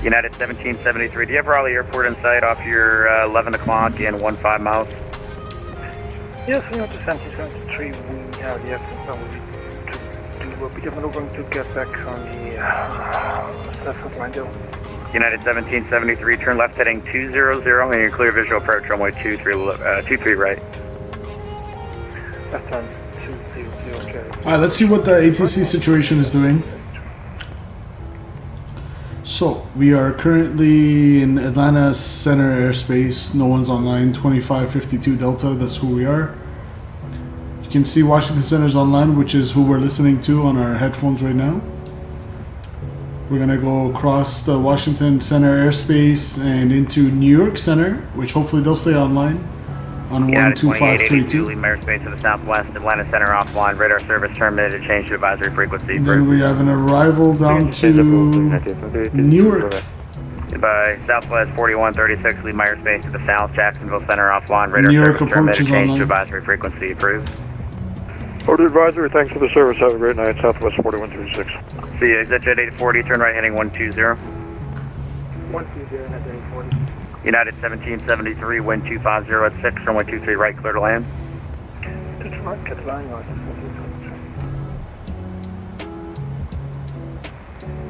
United 1773, do you have Raleigh Airport in sight off your 11 o'clock and 15 miles? Yes, we have to 1773. We have the to do a bit of maneuvering to get back on the south of window. United 1773, turn left heading 200 and your clear visual approach runway 23 right. Left turn 200. Alright, let's see what the ATC situation is doing. So, we are currently in Atlanta Center airspace. No one's online. 2552 Delta, that's who we are. You can see Washington Center's online, which is who we're listening to on our headphones right now. We're gonna go across the Washington Center airspace and into New York Center, which hopefully they'll stay online on United 12532. lead airspace to the southwest, Atlanta Center offline, radar service terminated, change to advisory frequency. Then we have an arrival down to Newark. By Southwest 4136, lead airspace to the south, Jacksonville Center offline, radar Newark service approach terminated, is change online. to advisory frequency approved. Order advisory, thanks for the service. Have a great night. Southwest 4136. See you, exit jet 840, turn right heading 120. 120 at 840. United 1773, wind 250 at 6, runway 23 right, clear to land. Detroit, KATL.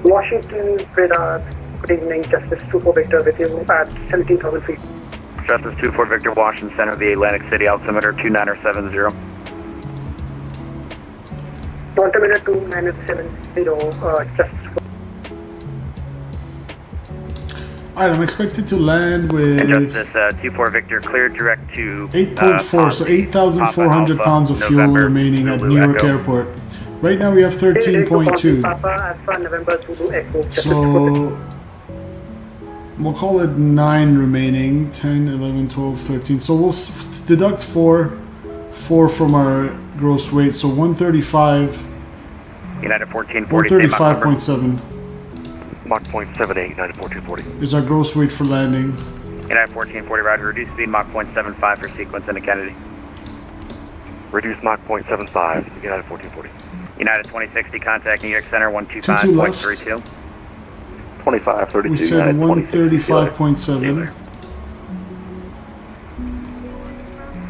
Washington radar, good evening, Justice 24 Victor with you at 17,000 feet. Justice 24 Victor, Washington Center, the Atlantic City altimeter 2970. Altimeter 2970, Justice. Alright, I'm expected to land with And Justice 24 Victor, cleared direct to 8.4, so 8,400 pounds of fuel November, remaining at Zulu Newark Echo. Airport. Right now we have 13.2. Papa, Alpha, November, Zulu, Echo. So we'll call it 9 remaining. 10, 11, 12, 13. So we'll deduct 4 from our gross weight. So 135. United 1440, same 135.7. Mach 0.78, United 1440. Is our gross weight for landing. United 1440, roger. Reduce speed Mach 0.75 for sequence into Kennedy. Reduce Mach 0.75, United 1440. United 2060, contact New York Center 22 left. 125.32. 2532, We said United 135.7.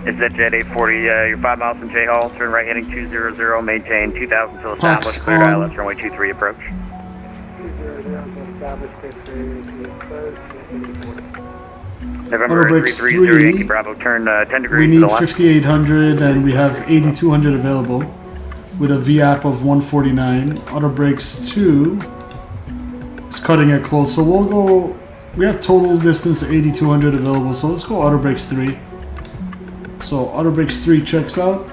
Is that Jet 840, you're 5 miles from J Hall, turn right heading 200, maintain 2000 till established, clear on. ILS runway 23 approach. November Autobreaks 330, Yankee 3. Bravo, turn 10 We degrees to need the left. 5800 and we have 8200 available with a VAP of 149. Auto brakes 2 is cutting it close, so we'll go. We have total distance 8200 available, so let's go auto brakes 3. So auto brakes 3 checks out.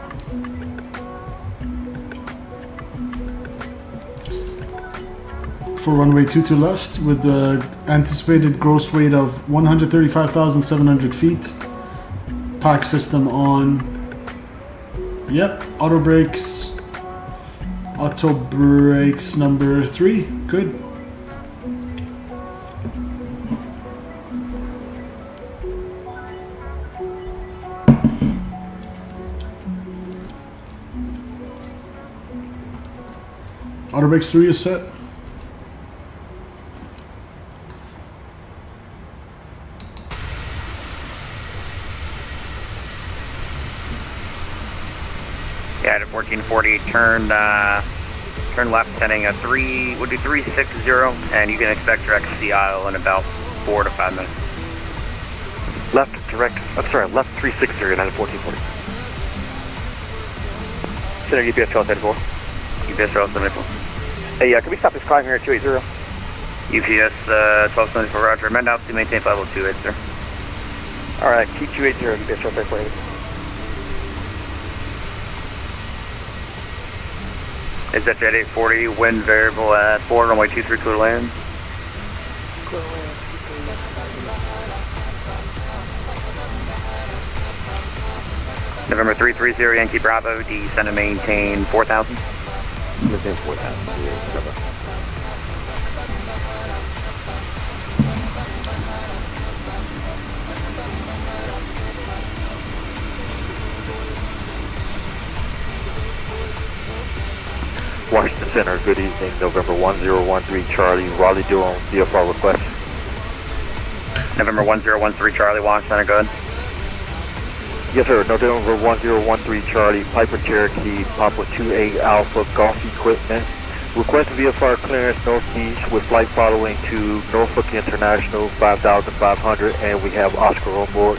For runway 22 left with the anticipated gross weight of 135,700 feet. Park system on. Yep, auto brakes number 3. Good. Auto brakes 3 is set. Yeah, at 1440, turn left heading a 3, we'll do 360, and you can expect direct to the aisle in about 4 to 5 minutes. Left 360, United 1440. Center UPS 1274. UPS 1274. Hey, can we stop this climb here at 280? UPS 1274, roger. Amend out to maintain 5028, sir. Alright, keep 280, UPS 1274. Is that Jet 840, wind variable at 4, runway 23, clear land. November 330, Yankee Bravo, descend and maintain 4,000. Maintain 4,000. Washington Center, good evening, November 1013 Charlie, Raleigh Durham, VFR request. November 1013 Charlie, Washington Center, go ahead. Yes sir, November 1013 Charlie, Piper Cherokee, Papa 28 Alpha, Golf Equipment. Request VFR clearance northeast with flight following to Norfolk International 5500 and we have Oscar on board.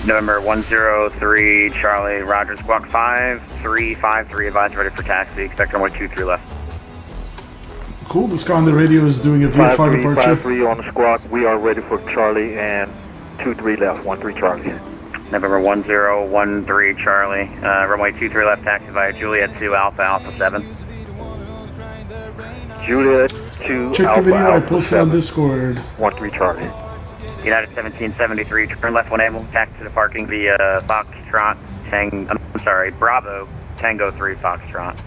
November 103 Charlie, Roger, squawk 5353, advise ready for taxi, expect runway 23 left. Cool, this guy on the radio is doing a VFR departure. 53 on the squawk, we are ready for Charlie and 23 left, 13 Charlie. November 1013 Charlie, runway 23 left, taxi via Juliet 2 Alpha, Alpha 7. Juliet 2 Check Alpha, the video I Alpha posted 7. on Discord. 13 Charlie. United 1773, turn left 1 able, taxi to parking via Foxtrot, Bravo, Tango 3 Foxtrot.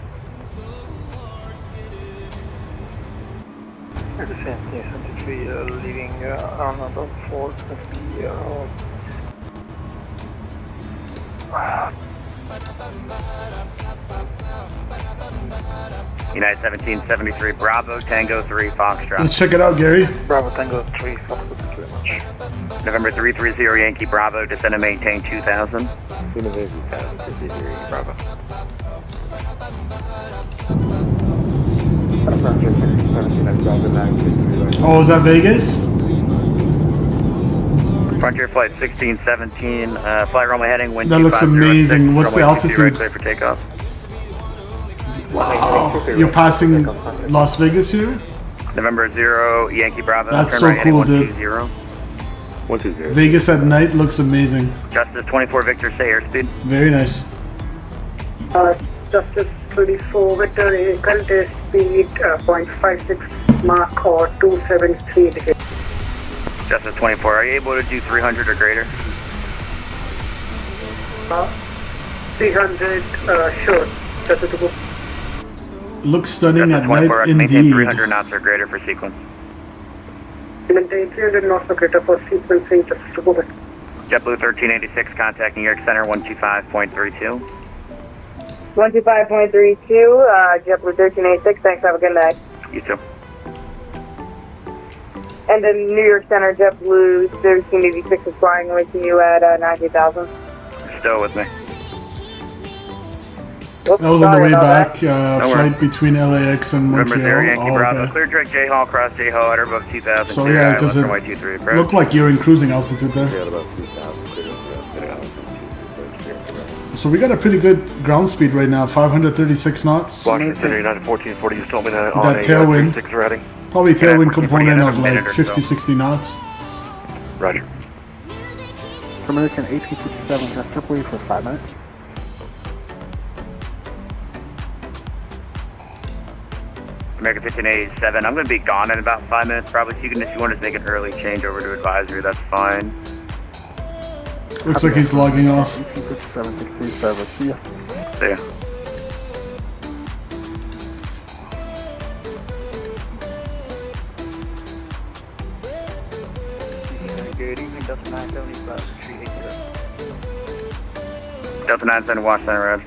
The 1773 leaving on about 4, it's going to be United 1773, Bravo, Tango 3 Foxtrot. Let's check it out, Gary. Bravo Tango 3, thank you very much. November 330 Yankee Bravo, descend and maintain 2000. Bravo. Oh, is that Vegas? Frontier Flight 1617, flight runway heading, wind That looks 2506, amazing. What's the runway 23 altitude? right, clear for takeoff. Wow. You're passing Las Vegas here? November 0 Yankee Bravo, That's turn so right heading cool, dude. 120. 120. Vegas at night looks amazing. Justice 24 Victor, say airspeed. Very nice. Justice 24 Victor, current airspeed 0.56 Mach or 273 degrees. Justice 24, are you able to do 300 or greater? 300, sure. Justice looks stunning Delta at 24, night maintain indeed. 300 knots or greater for sequence. Maintain 300 knots or greater for sequencing, just to go back. JetBlue 1386 contacting New York Center 125.32. 125.32, JetBlue 1386, thanks, have a good night. You too. And then New York Center, JetBlue 1386 is flying away to you at 90,000. Still with me. That was on the way back, worries. flight between LAX and November 0 Montreal. Yankee Oh, Bravo. okay. Clear direct J Hall, cross J Hall, at or above 2,000. So yeah, because it runway 23 approach. looked like you're in cruising altitude there. Yeah, about 2,000. So we got a pretty good ground speed right now, 536 knots. Washington Center, United 1440, you told me that on That a tailwind. 6 reading. Probably tailwind component of another minute like or 50, so. 60 knots. Roger. American 1857, just simply for 5 minutes. American 1587. I'm going to be gone in about 5 minutes probably. So you can, if you want to make an early change over to advisory, that's fine. Looks like he's logging off. 1857, 637, see ya. See ya. Good evening, Delta 975, Street 80. Delta 97, Wash Center Road.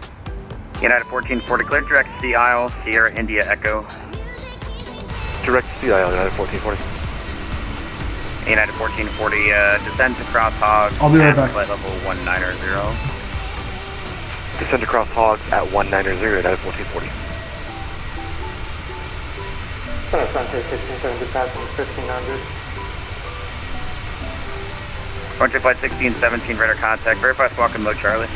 United 1440, clear direct Sea Isle, Sierra India Echo. Direct CIL, United 1440. United 1440, descend to Cross Hog. I'll be right at back. Flight level 190. Descend across Hogs at 190, United 1440. Center Frontier 1670, passing 1500. Frontier Flight 1617, radar contact. Verify squawk in mode, Charlie.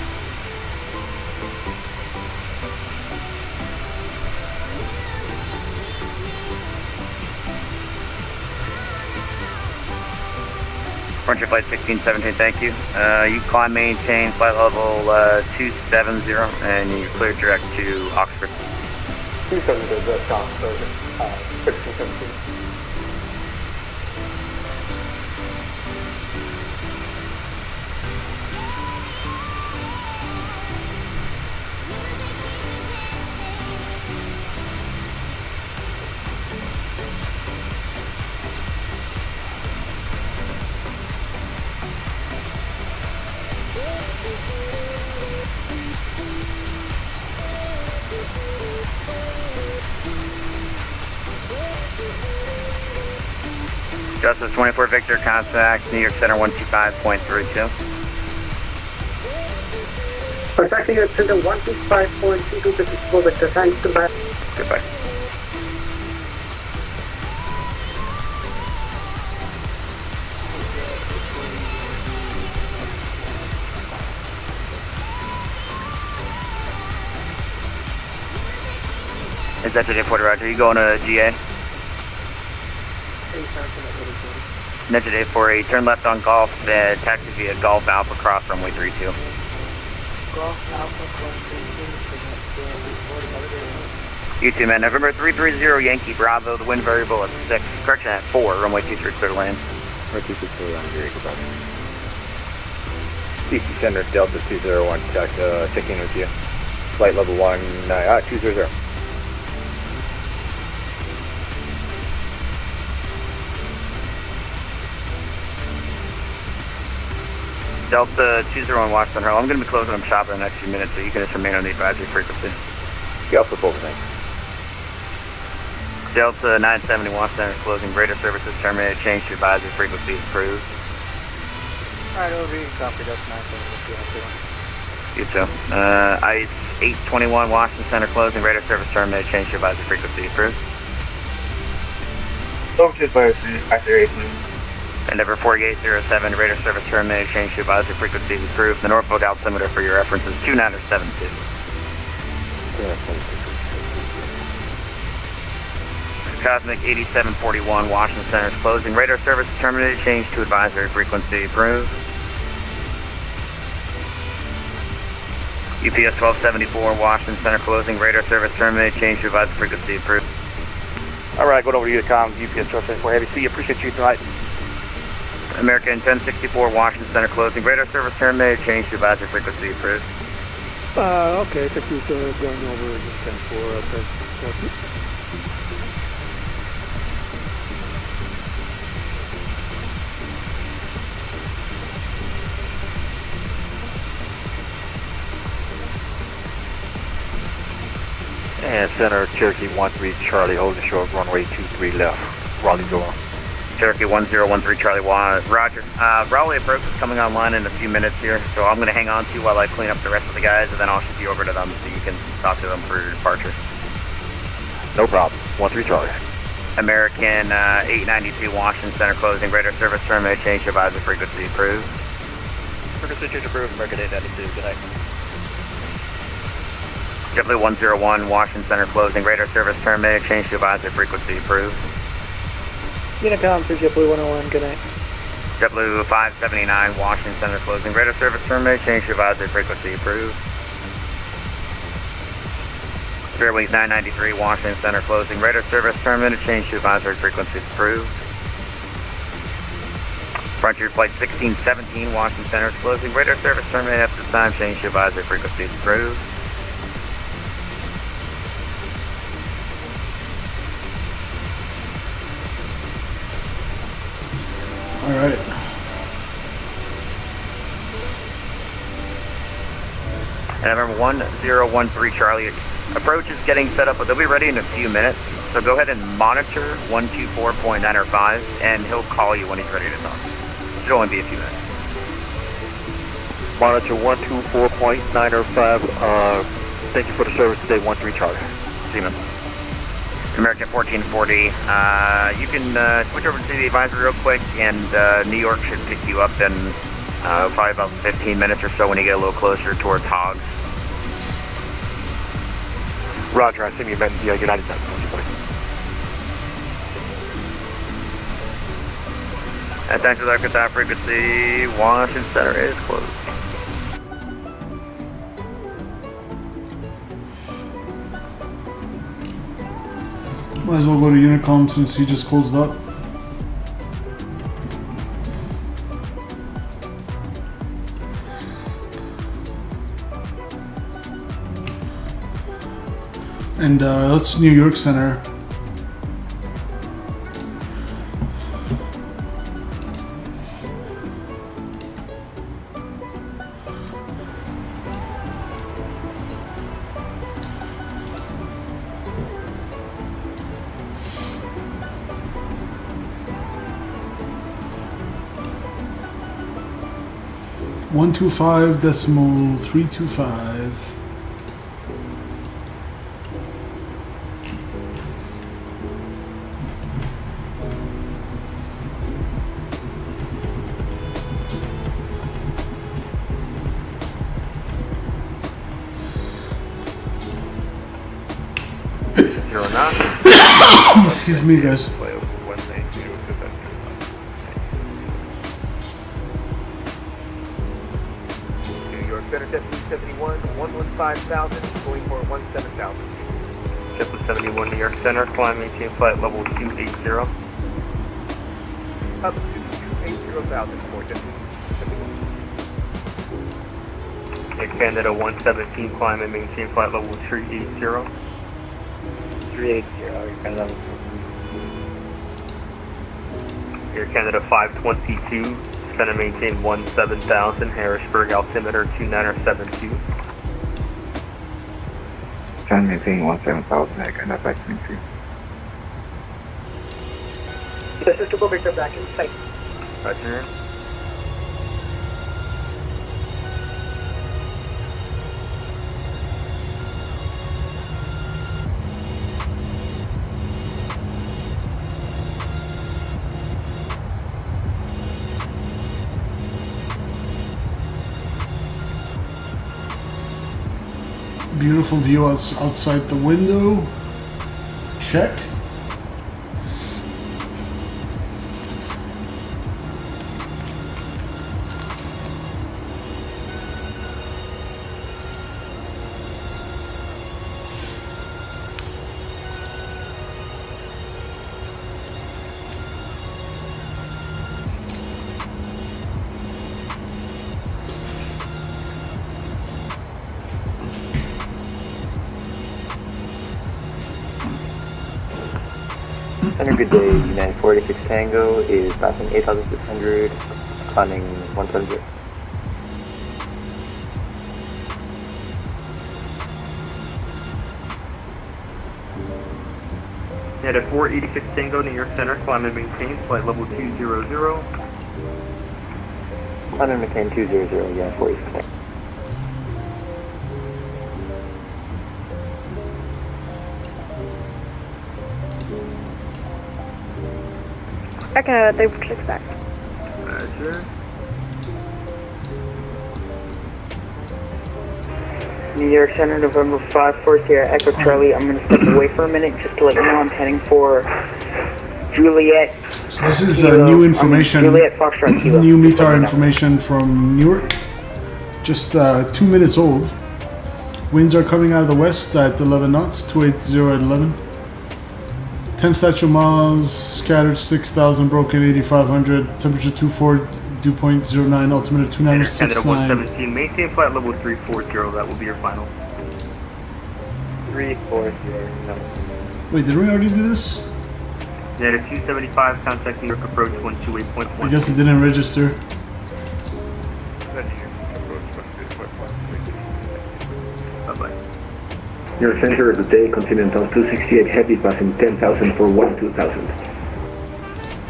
Frontier Flight 1617, thank you. You climb, maintain flight level 270, and you clear direct to Oxford. 270, just Oxford, 1617. Justice 24 Victor, contact New York Center 125.32. Contacting you at Center 125.22, this is for Victor, thanks to that. Goodbye. Is that today, Porter Roger? You going to GA? Ninja Day 48, turn left on Golf, taxi via Golf Alpha, cross runway 32. Golf Alpha, You too, man. November 330, Yankee Bravo, the wind variable at 6. Correction at 4, runway 23, clear to land. Runway 23, clear to land, very good, brother. DC Center, Delta 201, checking with you. Flight level 200. Delta 201, Washington Hurl. I'm going to be closing up shop in the next few minutes, so you can just remain on the advisory frequency. Yeah, flip over, thanks. Delta 970, Washington is closing. Radar services terminated. Change to advisory frequency is approved. Alright, over here, copy, Delta 970, You too. ICE 821, Washington Center closing. Radar service terminated. Change to advisory frequency approved. Over to advisory, after 8 minutes. Endeavor 4807, radar service terminated. Change to advisory frequency is approved. The Norfolk altimeter for your reference is 2972. Cosmic 8741, Washington Center is closing. Radar service terminated. Change to advisory frequency approved. UPS 1274, Washington Center closing. Radar service terminated. Change to advisory frequency approved. Alright, going over to you, comms, UPS 1274 Heavy. See you, appreciate you tonight. American 1064, Washington Center closing. Radar service terminated. Change to advisory frequency approved. Okay, thank you for going over this 10-4, And Center Cherokee 13 Charlie, holding short, runway 23 left, Raleigh Durham. Cherokee 1013 Charlie, roger. Raleigh approach is coming online in a few minutes here, so I'm going to hang on to you while I clean up the rest of the guys, and then I'll ship you over to them so you can talk to them for your departure. No problem. 13 Charlie. American 892 Washington Center closing. Radar service terminate. Change to advisor frequency approved. Frequency change approved. American 892. Good night. JetBlue 101 Washington Center closing. Radar service terminated. Change to advisor frequency approved. Unicom for JetBlue 101, good night. JetBlue 579 Washington Center closing. Radar service terminated. Change to advisor frequency approved. Fairwings 993 Washington Center closing. Radar service terminated. Change to advisory frequency approved. Frontier flight 1617 Washington Center closing. Radar service terminated at this time. Change to advisory frequency approved. All right. And remember 1013 Charlie, approach is getting set up, but they'll be ready in a few minutes. So go ahead and monitor 124.905, and he'll call you when he's ready to talk. It should only be a few minutes. Monitor 124.905. Thank you for the service today, 13 Charlie. See you, man. American 1440, you can switch over to the advisory real quick, and New York should pick you up in probably about 15 minutes or so when you get a little closer towards Hogs. Roger, I assume you meant the United States. And thanks for that, good frequency. Washington Center is closed. Might as well go to Unicom since he just closed up. And that's New York Center. One 125.325. Excuse me, guys. New York Center, JetBlue 115,000, going for 17,000. JetBlue 71, New York Center, climb maintain flight level 280. Up to 280,000 for JetBlue 71. Air Canada 117, climb and maintain flight level 380. 380, Air Canada. Air Canada 522, center maintain 17,000, Harrisburg altimeter 2972. Center maintain 17,000, Air Canada 522. This is to go Victor back in sight. Roger. Beautiful view outside the window. Check. Center, good day. United 486 Tango is passing 8,600, climbing 170. United 486 Tango, New York Center, climb and maintain, flight level 200. Climb and maintain 200, United 486 Tango. I can they will check back. Roger. New York Center, November 5, Sierra Echo Charlie. I'm going to step away for a minute just to let you know I'm heading for Juliet. So this is new information, Juliet Foxtrot Kilo. new METAR information from Newark, just 2 minutes old. Winds are coming out of the west at 11 knots, 280 at 11. 10 statute miles, scattered 6,000, broken 8,500, temperature 24, dew point 09, altimeter 2969. 117, maintain flight level 340, that will be your final. 340, no. Wait, did we already do this? United 275, contact New York approach 128.1. I guess it didn't register. Bye-bye. Your center of the day, Continental 268 Heavy, passing 10,000 for 12,000.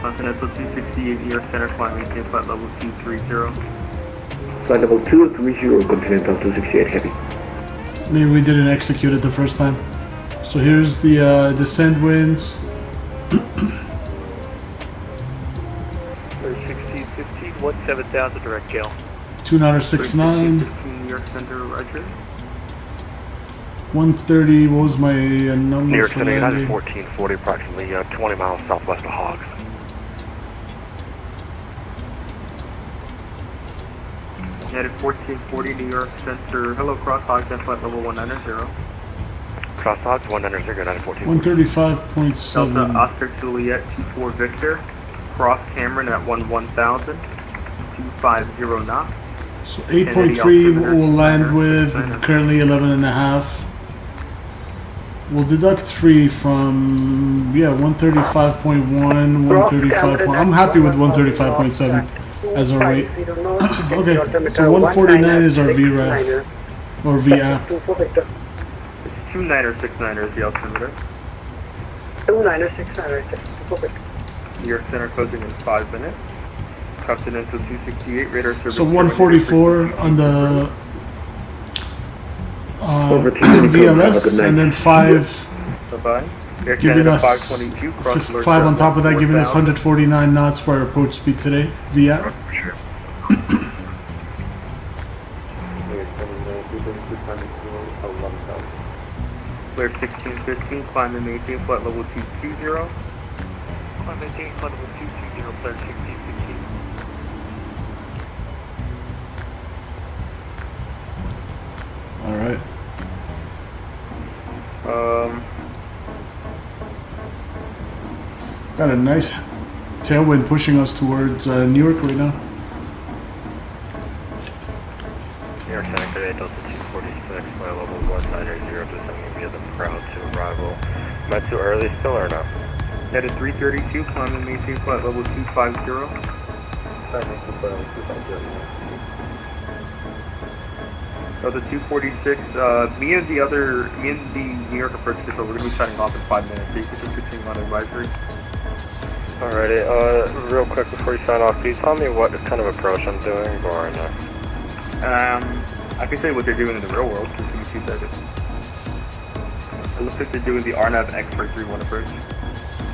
Continental 268, New York Center, climb, maintain flight level 230. Flight level 230, Continental 268 Heavy. Maybe we didn't execute it the first time. So here's the descent winds. 1615, 17,000, direct gale. 269. 16, New York Center, roger. 130, what was my number New York for City, United landing? 1440, approximately 20 miles southwest of Hogs. United 1440, New York Center, hello, cross Hogs and flight level 190. Cross Hogs, 190, United 1440. 135.7. Delta Oscar Juliet 24 Victor, cross Cameron at 1000, 250 knots. So 8.3 we'll land with, currently 11.5. We'll deduct 3 from, 135.1, 135. I'm happy with 135.7 as our rate. Okay, so 149 is our VRAF, or VAP. 2969 is the altimeter. 2969, New York Center closing in 5 minutes. Continental 268, radar service. So 144 on the VLS, and then 5 Bye-bye. giving us 522, cross 5 on top of that, giving us 149 knots for our approach speed today, VAP. Clear 1615, climb and maintain flight level 220. Climb and maintain flight level 220, clear 1615. All right. Got a nice tailwind pushing us towards Newark right now. New York Center, today, Delta 246, flight level 190, descending via the Proud to arrival. Am I too early still or no? Headed 332, climb and maintain flight level 250. Delta 246, me and the New York approach control, we're going to be shutting off in 5 minutes, so you can just continue on advisory. Alrighty, real quick before you sign off, can you tell me what kind of approach I'm doing or no? I can say what they're doing in the real world, just give me 2 seconds. It looks like they're doing the RNAV X-Ray 31 approach.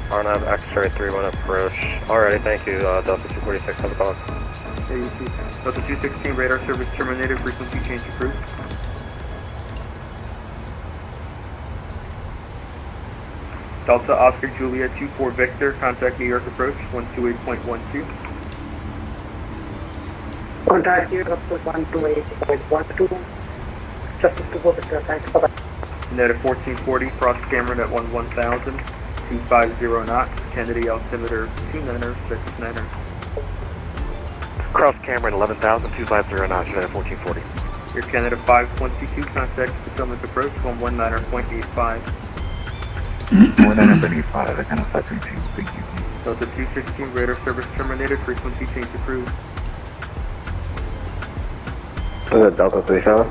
RNAV X-Ray 31 approach. Alrighty, thank you, Delta 246, have a call. Yeah, you see. Delta 216, radar service terminated, frequency change approved. Delta Oscar Juliet 24 Victor, contact New York approach 128.12. Contact New York approach 128.12. Just to go with the thanks for that. Net at 1440, cross Cameron at 1000, 250 knots, Kennedy altimeter 2969. Cross Cameron, 11,000, 250 knots, United 1440. Air Canada 522, contact fulfillment approach 119.85. 195, I can affect me too. Thank you. Delta 216, radar service terminated, frequency change approved. Delta 37?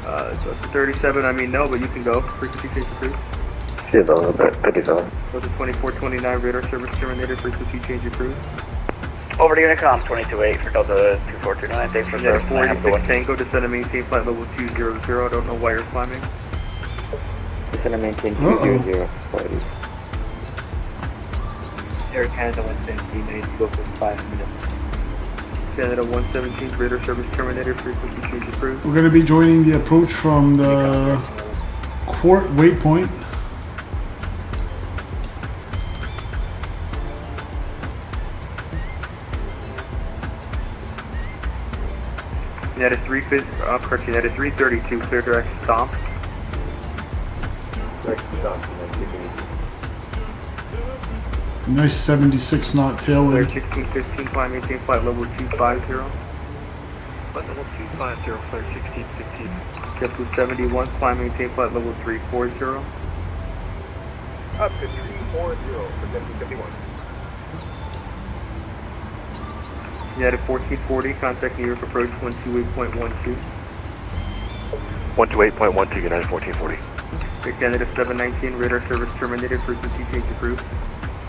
Delta 37, I mean no, but you can go. Frequency change approved. Yeah, Delta 37. Delta 2429, radar service terminated, frequency change approved. Over to Unicom, 22-8 for Delta 2429. Thanks for Yeah, service. 486 Tango, descend and maintain flight level 200. I don't know why you're climbing. Descend and maintain 200. Air Canada 117, I need to go for 5 minutes. Canada 117, radar service terminated, frequency change approved. We're going to be joining the approach from the Quart waypoint. United 332, clear direct stomp. Direct stop. Nice 76 knot Clear tailwind. 1615, climb maintain flight level 250. Flight level 250, clear 1615. JetBlue 71, climb maintain flight level 340. Up to 340 for JetBlue 71. United 1440, contact New York approach 128.12. 128.12, United 1440. Air Canada 719, radar service terminated, frequency change approved.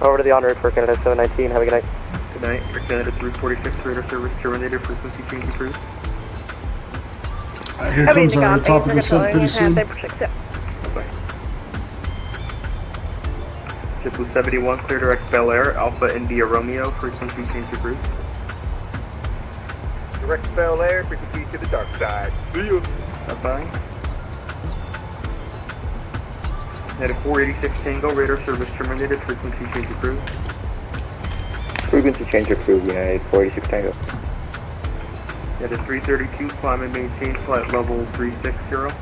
Over to the en route for Canada 719, have a good night. Good night. Air Canada 346, radar service terminated, frequency change approved. Here comes our top of the set pretty soon. Bye-bye. JetBlue 71, clear direct Bel Air, Alpha India Romeo, frequency change approved. Direct Bel Air, frequency to the dark side. See you. Bye-bye. United 486 Tango, radar service terminated, frequency change approved. Frequency change approved, United 486 Tango. United 332, climb and maintain flight level 360.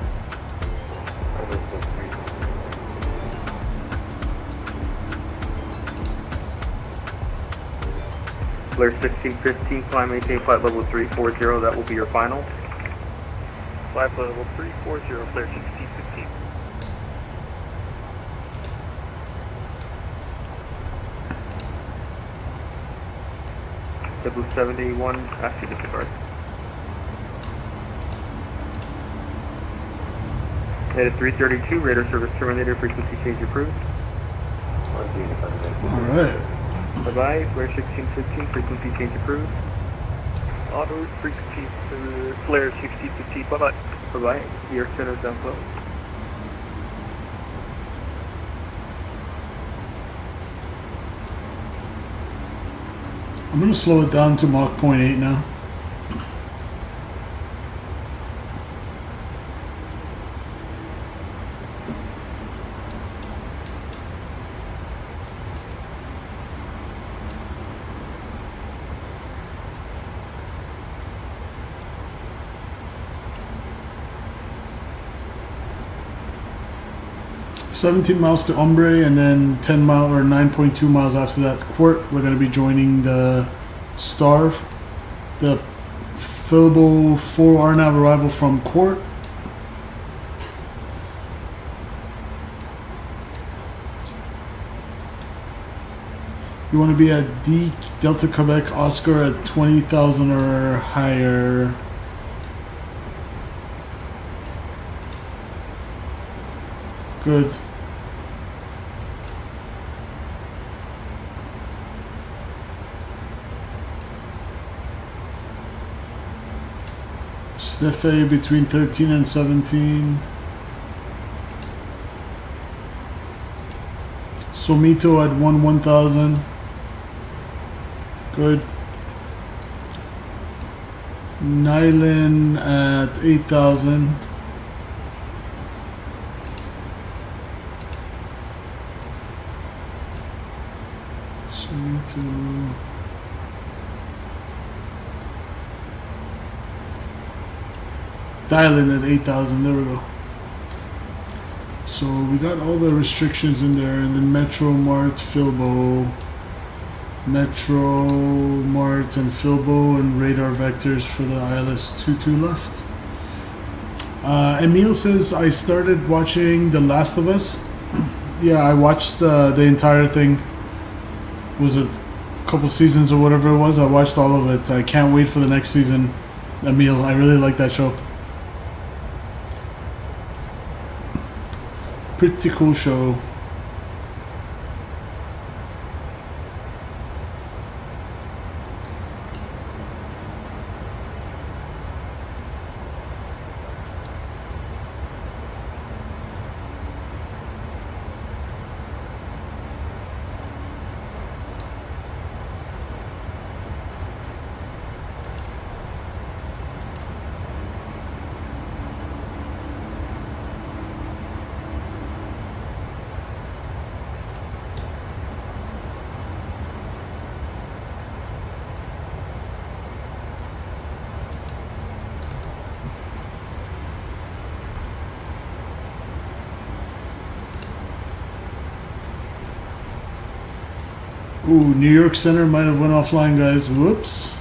Flare 1615, climb maintain flight level 340, that will be your final. Flight level 340, clear 1615. JetBlue 71, ask you to disregard. United 332, radar service terminated, frequency change approved. Alright. Bye-bye, flare 1615, frequency change approved. En route, frequency, flare 1615, bye-bye. Bye-bye, New York Center down close. I'm going to slow it down to Mach 0.8 now. $17 miles to Ombre, and then 10 mile or 9.2 miles after that Quart. We're going to be joining the Starve, the Philbo 4 RNAV arrival from Quart. You want to be at D Delta Quebec Oscar at 20,000 or higher. Good. Sniff A between 13 and 17. Somito at 1,000. Good. Nylon at 8,000. Somito. Dial in at 8,000, there we go. So we got all the restrictions in there, and then Metro, Mart, Philbo, Metro, Mart, and Philbo, and radar vectors for the ILS 22 left. Emil says, I started watching The Last of Us. Yeah, I watched the entire thing. Was it a couple seasons or whatever it was? I watched all of it. I can't wait for the next season. Emil, I really like that show. Pretty cool show. Ooh, New York Center might have went offline, guys. Whoops.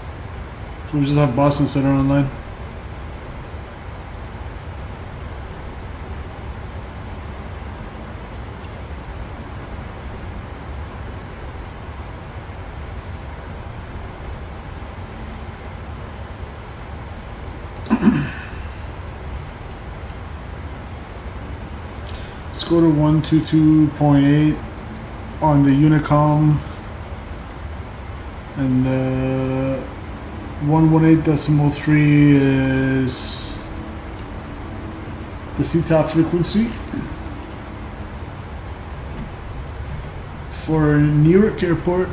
So we just have Boston Center online. Let's go to 122.8 on the Unicom. And the 118.3 is the CTAF frequency. For Newark Airport,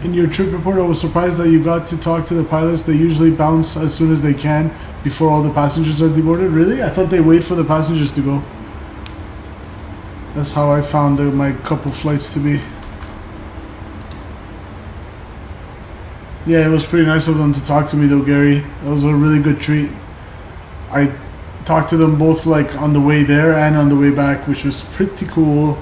in your trip report, I was surprised that you got to talk to the pilots. They usually bounce as soon as they can before all the passengers are deboarded. Really? I thought they wait for the passengers to go. That's how I found my couple flights to be. Yeah, it was pretty nice of them to talk to me though, Gary. That was a really good treat. I talked to them both like on the way there and on the way back, which was pretty cool.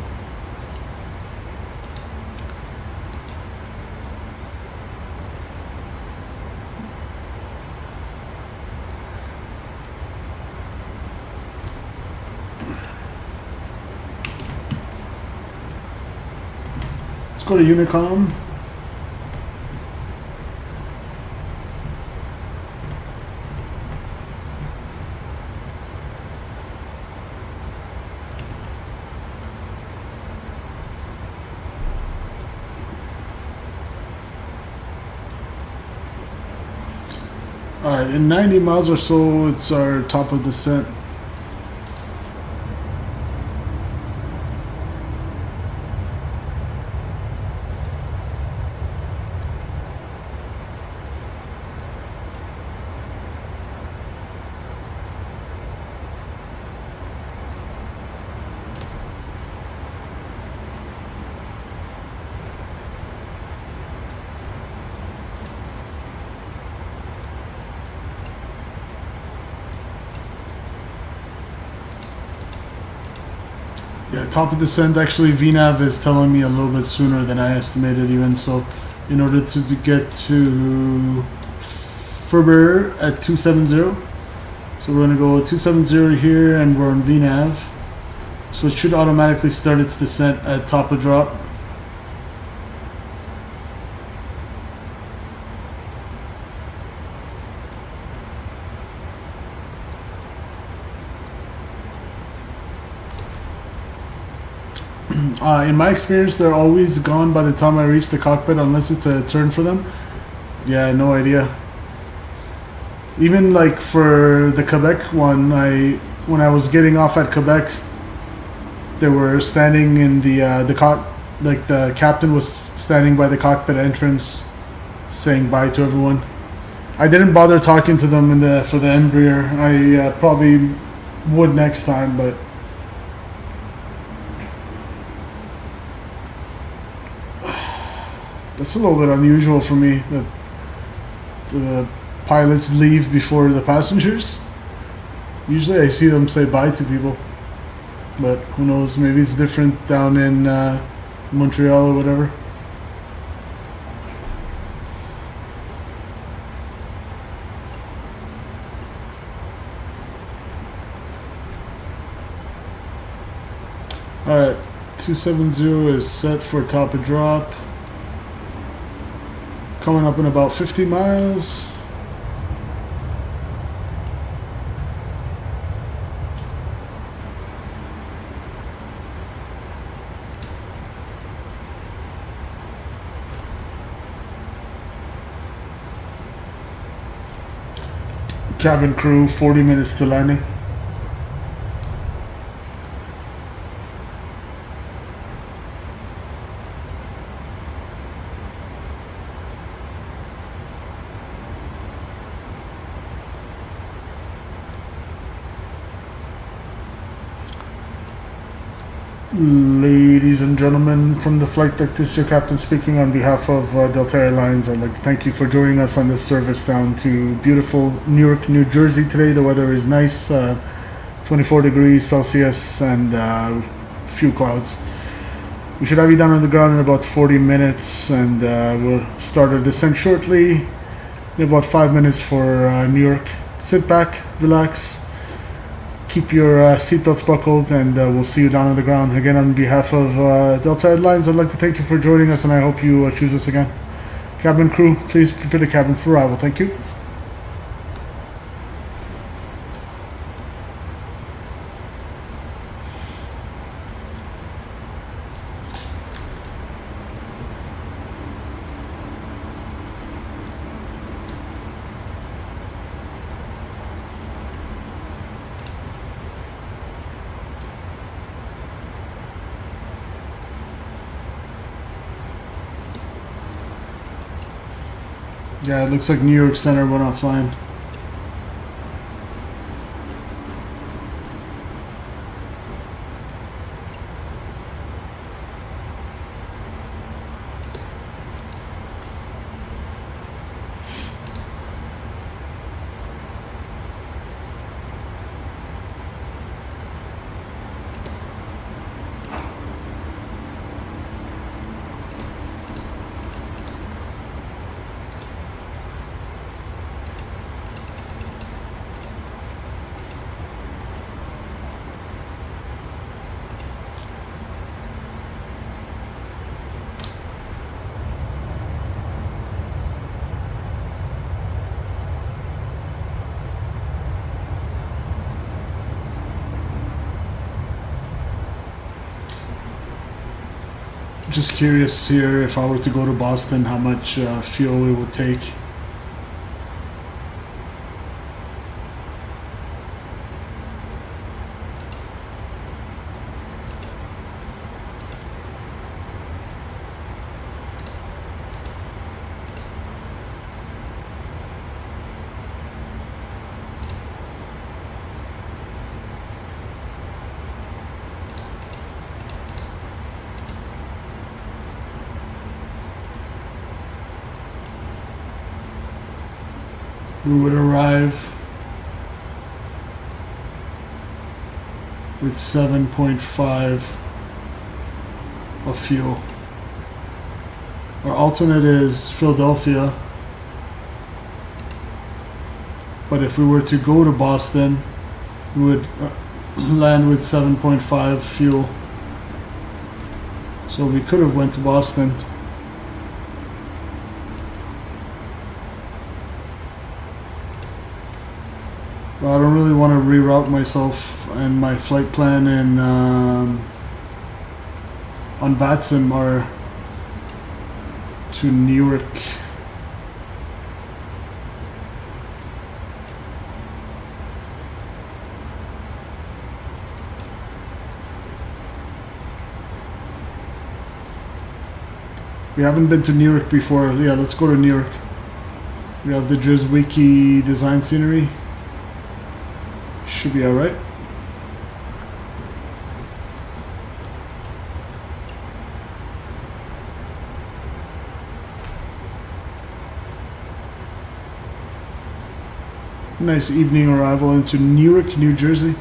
Let's go to Unicom. Alright, in 90 miles or so, it's our top of descent. Yeah, top of descent, actually VNAV is telling me a little bit sooner than I estimated even, so in order to get to Ferber at 270, so we're going to go 270 here and we're on VNAV, so it should automatically start its descent at top of drop. In my experience, they're always gone by the time I reach the cockpit unless it's a turn for them. Yeah, no idea. Even like for the Quebec one, when I was getting off at Quebec, they were standing in the captain was standing by the cockpit entrance saying bye to everyone. I didn't bother talking to them for the Embraer. I probably would next time, but that's a little bit unusual for me that the pilots leave before the passengers. Usually I see them say bye to people, but who knows, maybe it's different down in Montreal or whatever. Alright, 270 is set for top of drop. Coming up in about 50 miles. Cabin crew, 40 minutes to landing. Ladies and gentlemen, from the flight deck, this is your captain speaking on behalf of Delta Airlines. I'd like to thank you for joining us on this service down to beautiful Newark, New Jersey today. The weather is nice, 24 degrees Celsius and few clouds. We should have you down on the ground in about 40 minutes, and we'll start our descent shortly. In about 5 minutes for Newark. Sit back, relax. Keep your seatbelts buckled, and we'll see you down on the ground. Again, on behalf of Delta Airlines, I'd like to thank you for joining us, and I hope you choose us again. Cabin crew, please prepare the cabin for arrival. Thank you. Yeah, it looks like New York Center went offline. Just curious here, if I were to go to Boston, how much fuel it would take. We would arrive with 7.5 of fuel. Our alternate is Philadelphia, but if we were to go to Boston, we would land with 7.5 fuel. So we could have went to Boston. I don't really want to reroute myself and my flight plan in on VATSIM or to Newark. We haven't been to Newark before. Yeah, let's go to Newark. We have the Drzewiecki design scenery. Should be alright. Nice evening arrival into Newark, New Jersey.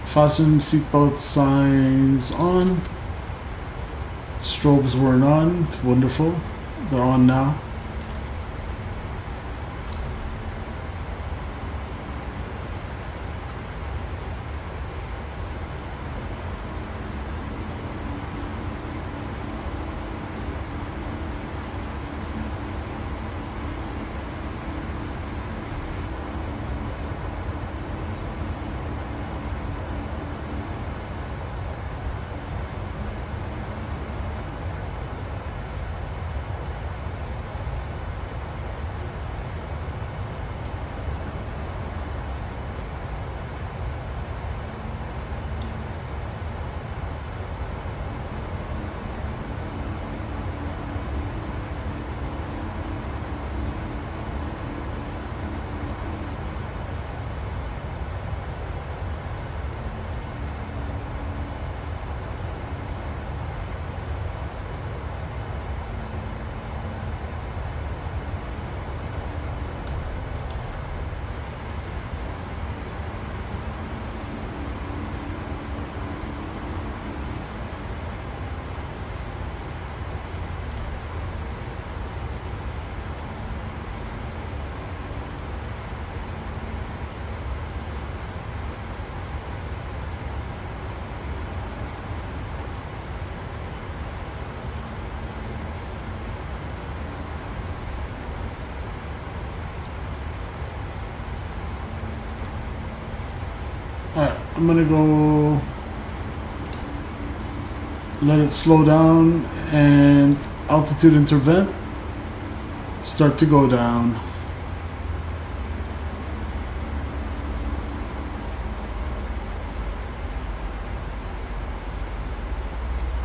Fasten seatbelt signs on. Strobes weren't on. It's wonderful. They're on now. Alright, I'm gonna go let it slow down and altitude intervent, start to go down.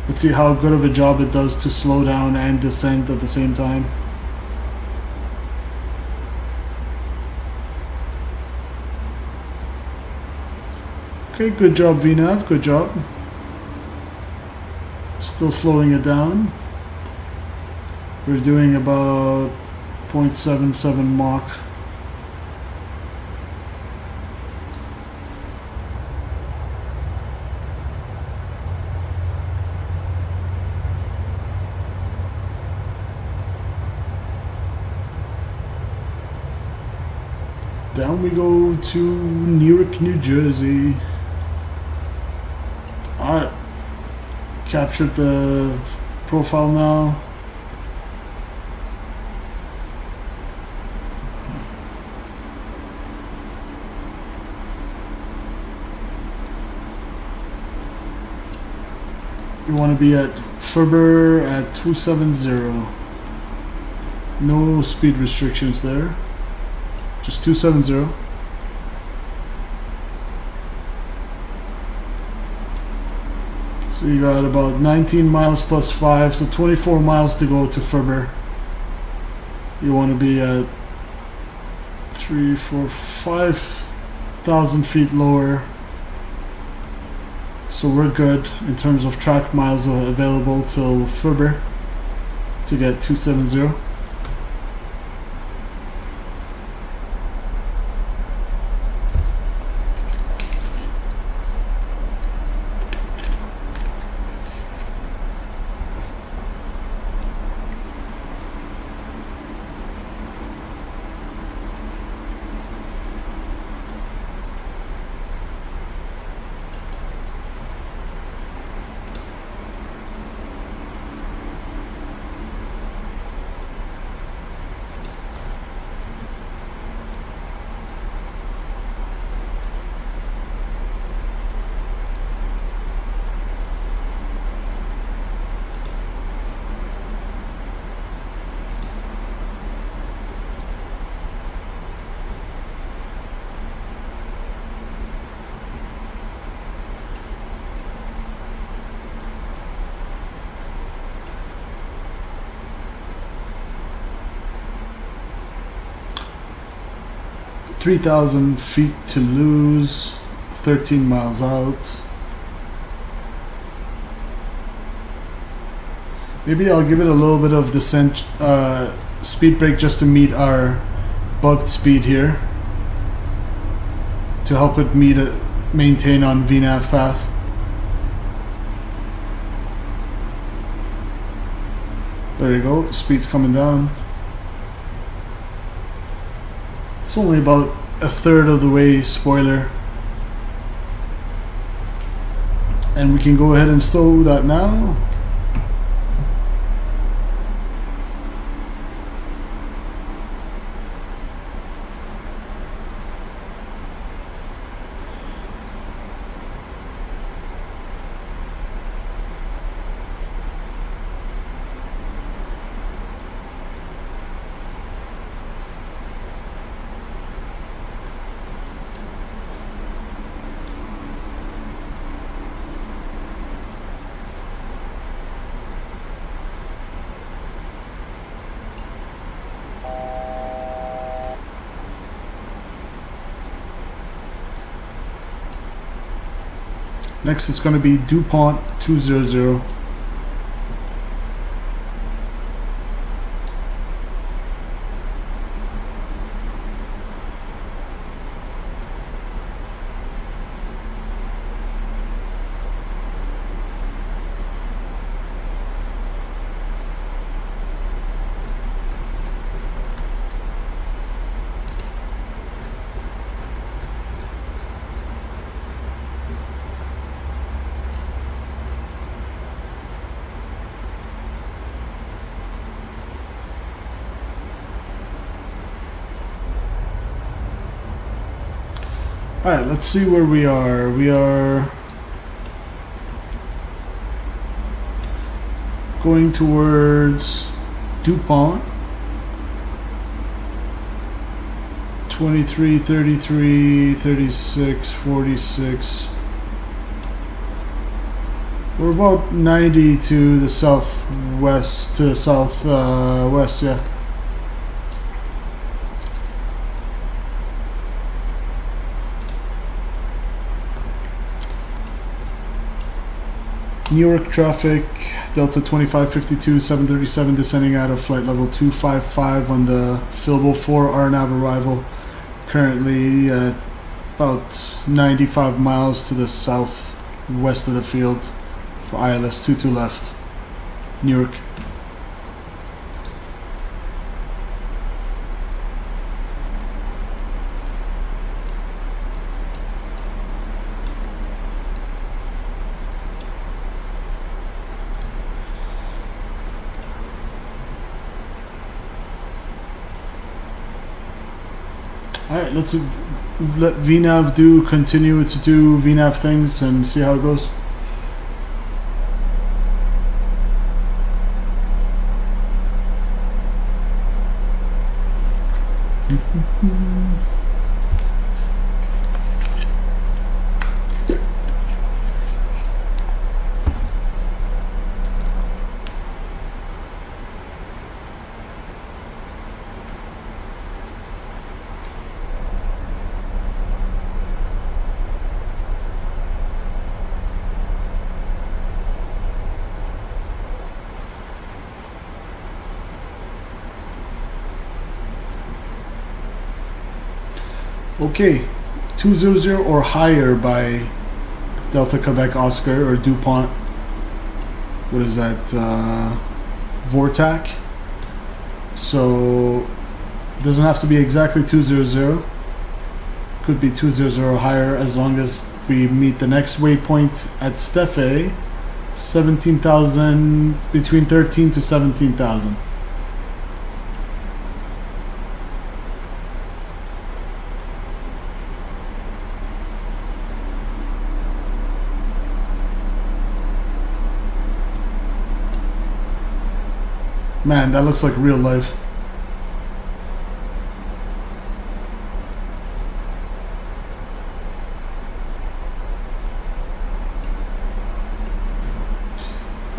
Let's see how good of a job it does to slow down and descend at the same time. Okay, good job VNAV, good job. Still slowing it down. We're doing about 0.77 Mach. Down we go to Newark, New Jersey. Alright, captured the profile now. You want to be at Ferber at 270. No speed restrictions there. Just 270. So you got about 19 miles plus 5, so 24 miles to go to Ferber. You want to be at 3, 4, 5,000 feet lower. So we're good in terms of track miles available till Ferber to get 270. $3,000 feet to lose, 13 miles out. Maybe I'll give it a little bit of descent, speed brake just to meet our bugged speed here, to help it maintain on VNAV path. There you go, speed's coming down. It's only about a third of the way, spoiler. And we can go ahead and stow that now. Next it's going to be DuPont 200. Alright, let's see where we are. We are going towards DuPont. 23, 33, 36, 46. We're about 90 to the southwest, west, yeah. Newark traffic, Delta 2552, 737 descending out of flight level 255 on the Philbo 4 RNAV arrival. Currently about 95 miles to the southwest of the field for ILS 22 left, Newark. Alright, let's let VNAV continue to do VNAV things and see how it goes. Okay, 200 or higher by Delta Quebec Oscar or DuPont. What is that? Vortac. So it doesn't have to be exactly 200. Could be 200 or higher as long as we meet the next waypoint at Stefe, 17,000, between 13 to 17,000. Man, that looks like real life.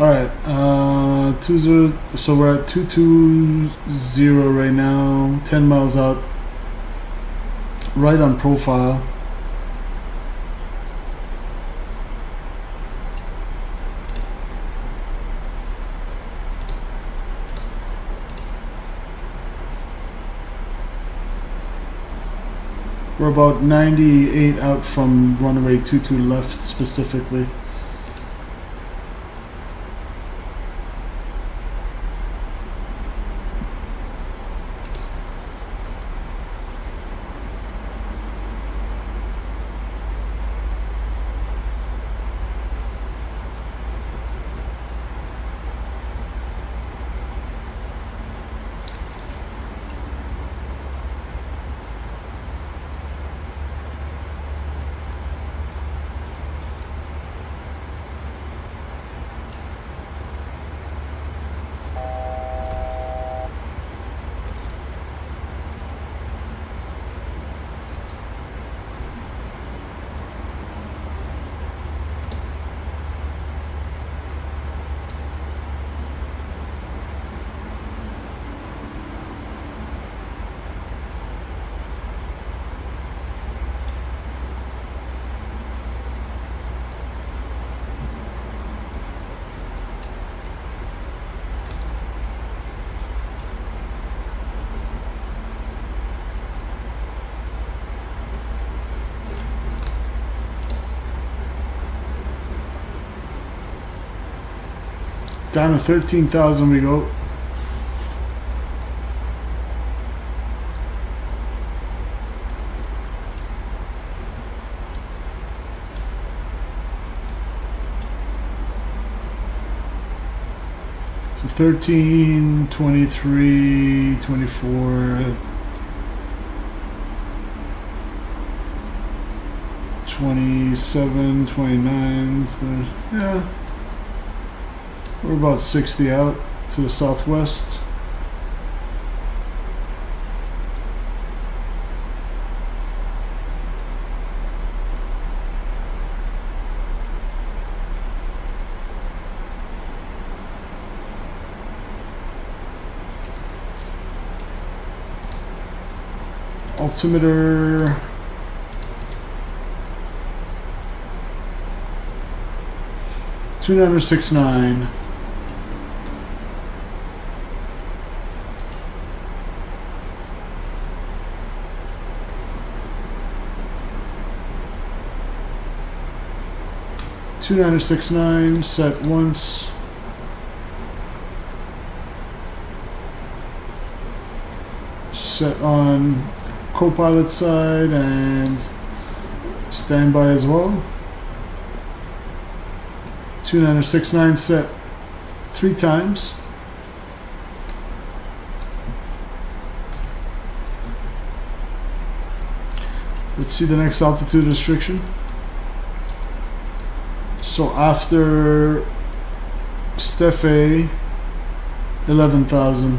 Alright, 20, so we're at 220 right now, 10 miles out, right on profile. We're about 98 out from runway 22 left specifically. Down to 13,000 we go. So 13, 23, 24, 27, 29, so yeah. We're about 60 out to the southwest. Altimeter 2969. Set once. Set on co-pilot side and standby as well. 2969 set 3 times. Let's see the next altitude restriction. So after Steph A, 11,000.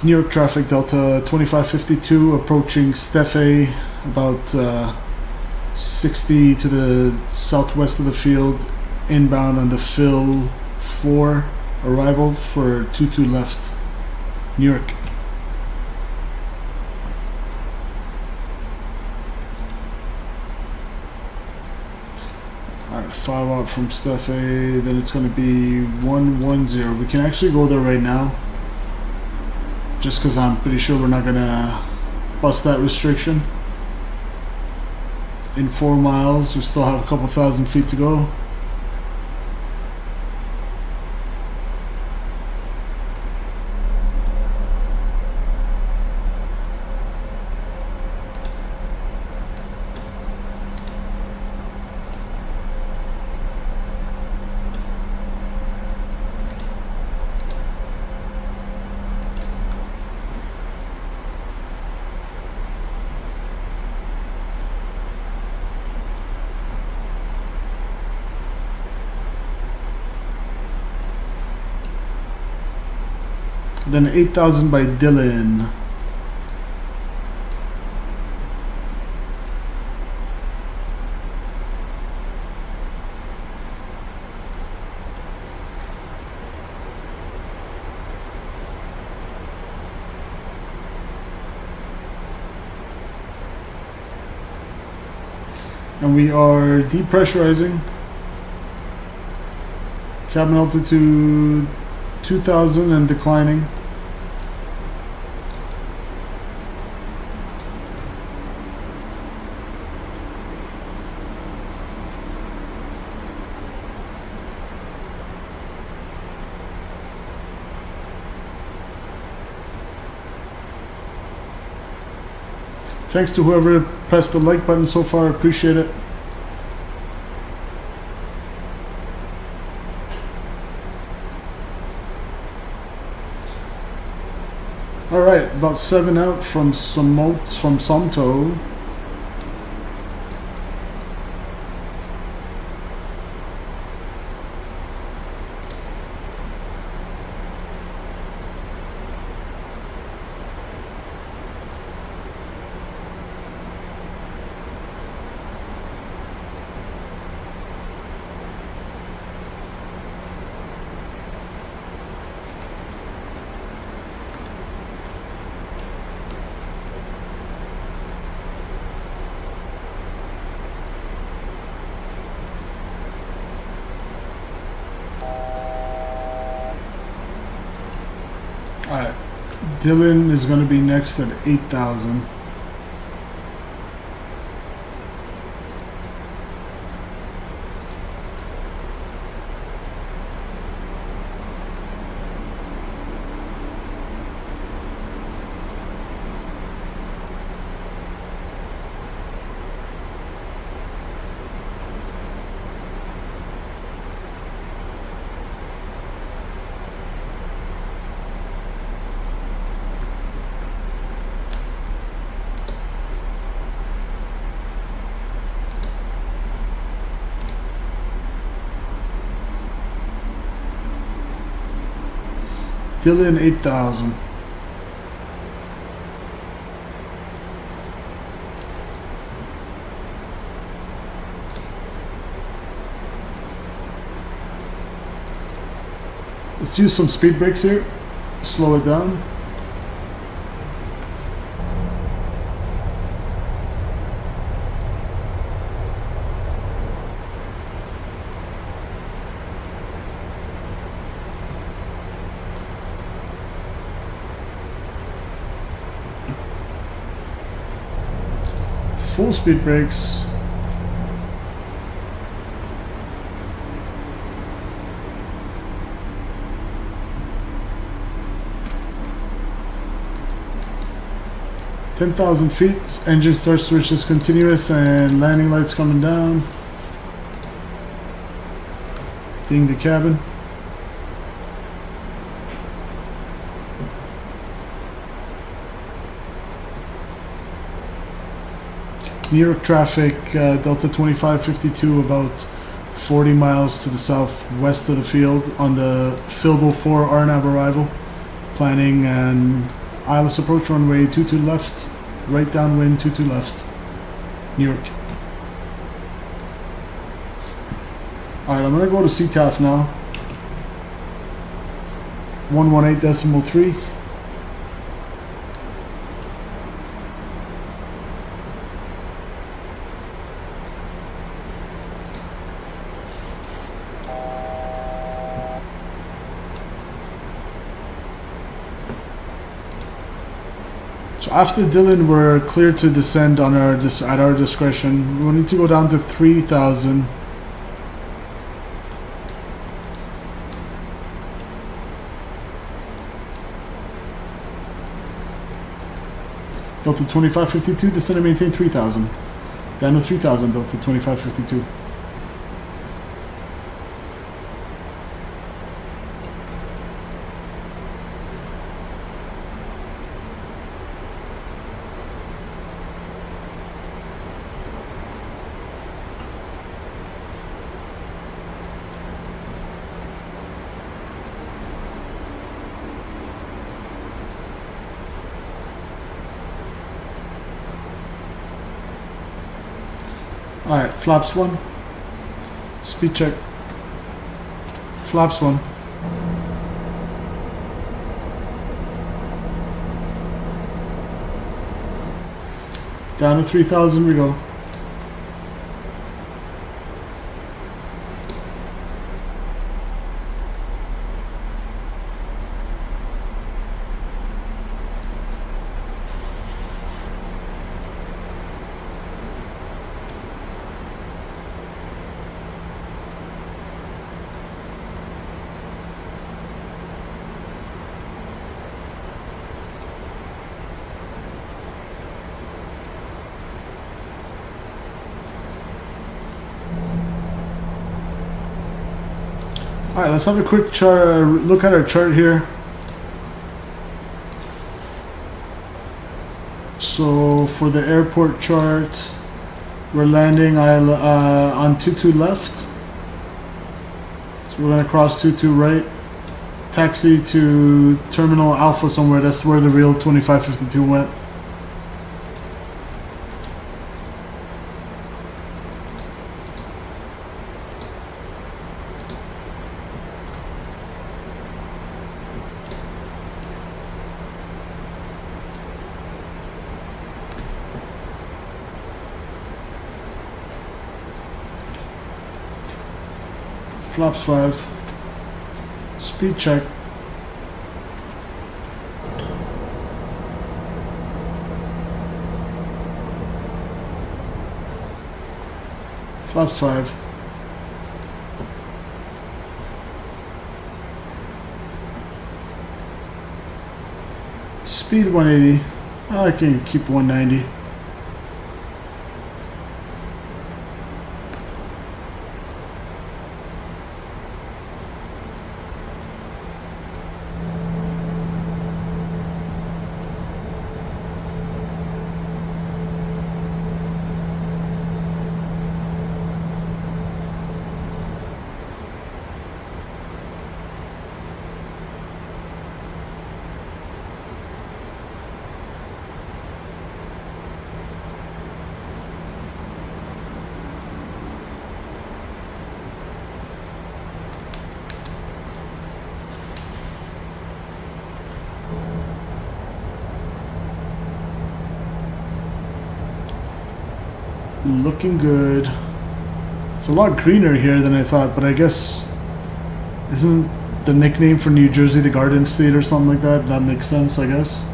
New York traffic Delta 2552 approaching Steph A, about 60 to the southwest of the field, inbound on the Phil 4 arrival for 22 left, New York. Alright, 5 out from Steph A, then it's going to be 110. We can actually go there right now, just because I'm pretty sure we're not gonna bust that restriction. In 4 miles, we still have a couple thousand feet to go. Then 8,000 by Dylan. And we are depressurizing. Cabin altitude 2,000 and declining. Thanks to whoever pressed the like button so far, appreciate it. Alright, about 7 out from Somto. Dylan is going to be next at 8,000. Dylan 8,000. Let's use some speed brakes here. Slow it down. Full speed brakes. "10,000 feet, engine start switch is continuous and landing lights coming down. Ding the cabin. Newark traffic, Delta 2552, about 40 miles to the southwest of the field on the Philbo 4 RNAV arrival. Planning an ILS approach runway 22 left, right downwind 22 left, Newark. Alright, I'm going to go to CTAF now. 118.3. So after Dylan, we're clear to descend on our at our discretion. We'll need to go down to 3,000. Delta 2552, descend and maintain 3,000. Down to 3,000, Delta 2552. Alright, flaps 1. Speed check. Flaps 1. Down to 3,000 we go. Alright, let's have a quick look at our chart here. So for the airport chart, we're landing on 22 left. So we're going to cross 22 right. Taxi to Terminal Alpha somewhere. That's where the real 2552 went. Flaps 5. Speed check. Flaps 5. Speed 180. I can keep 190. Looking good. It's a lot greener here than I thought, but I guess isn't the nickname for New Jersey the Garden State or something like that? That makes sense, I guess.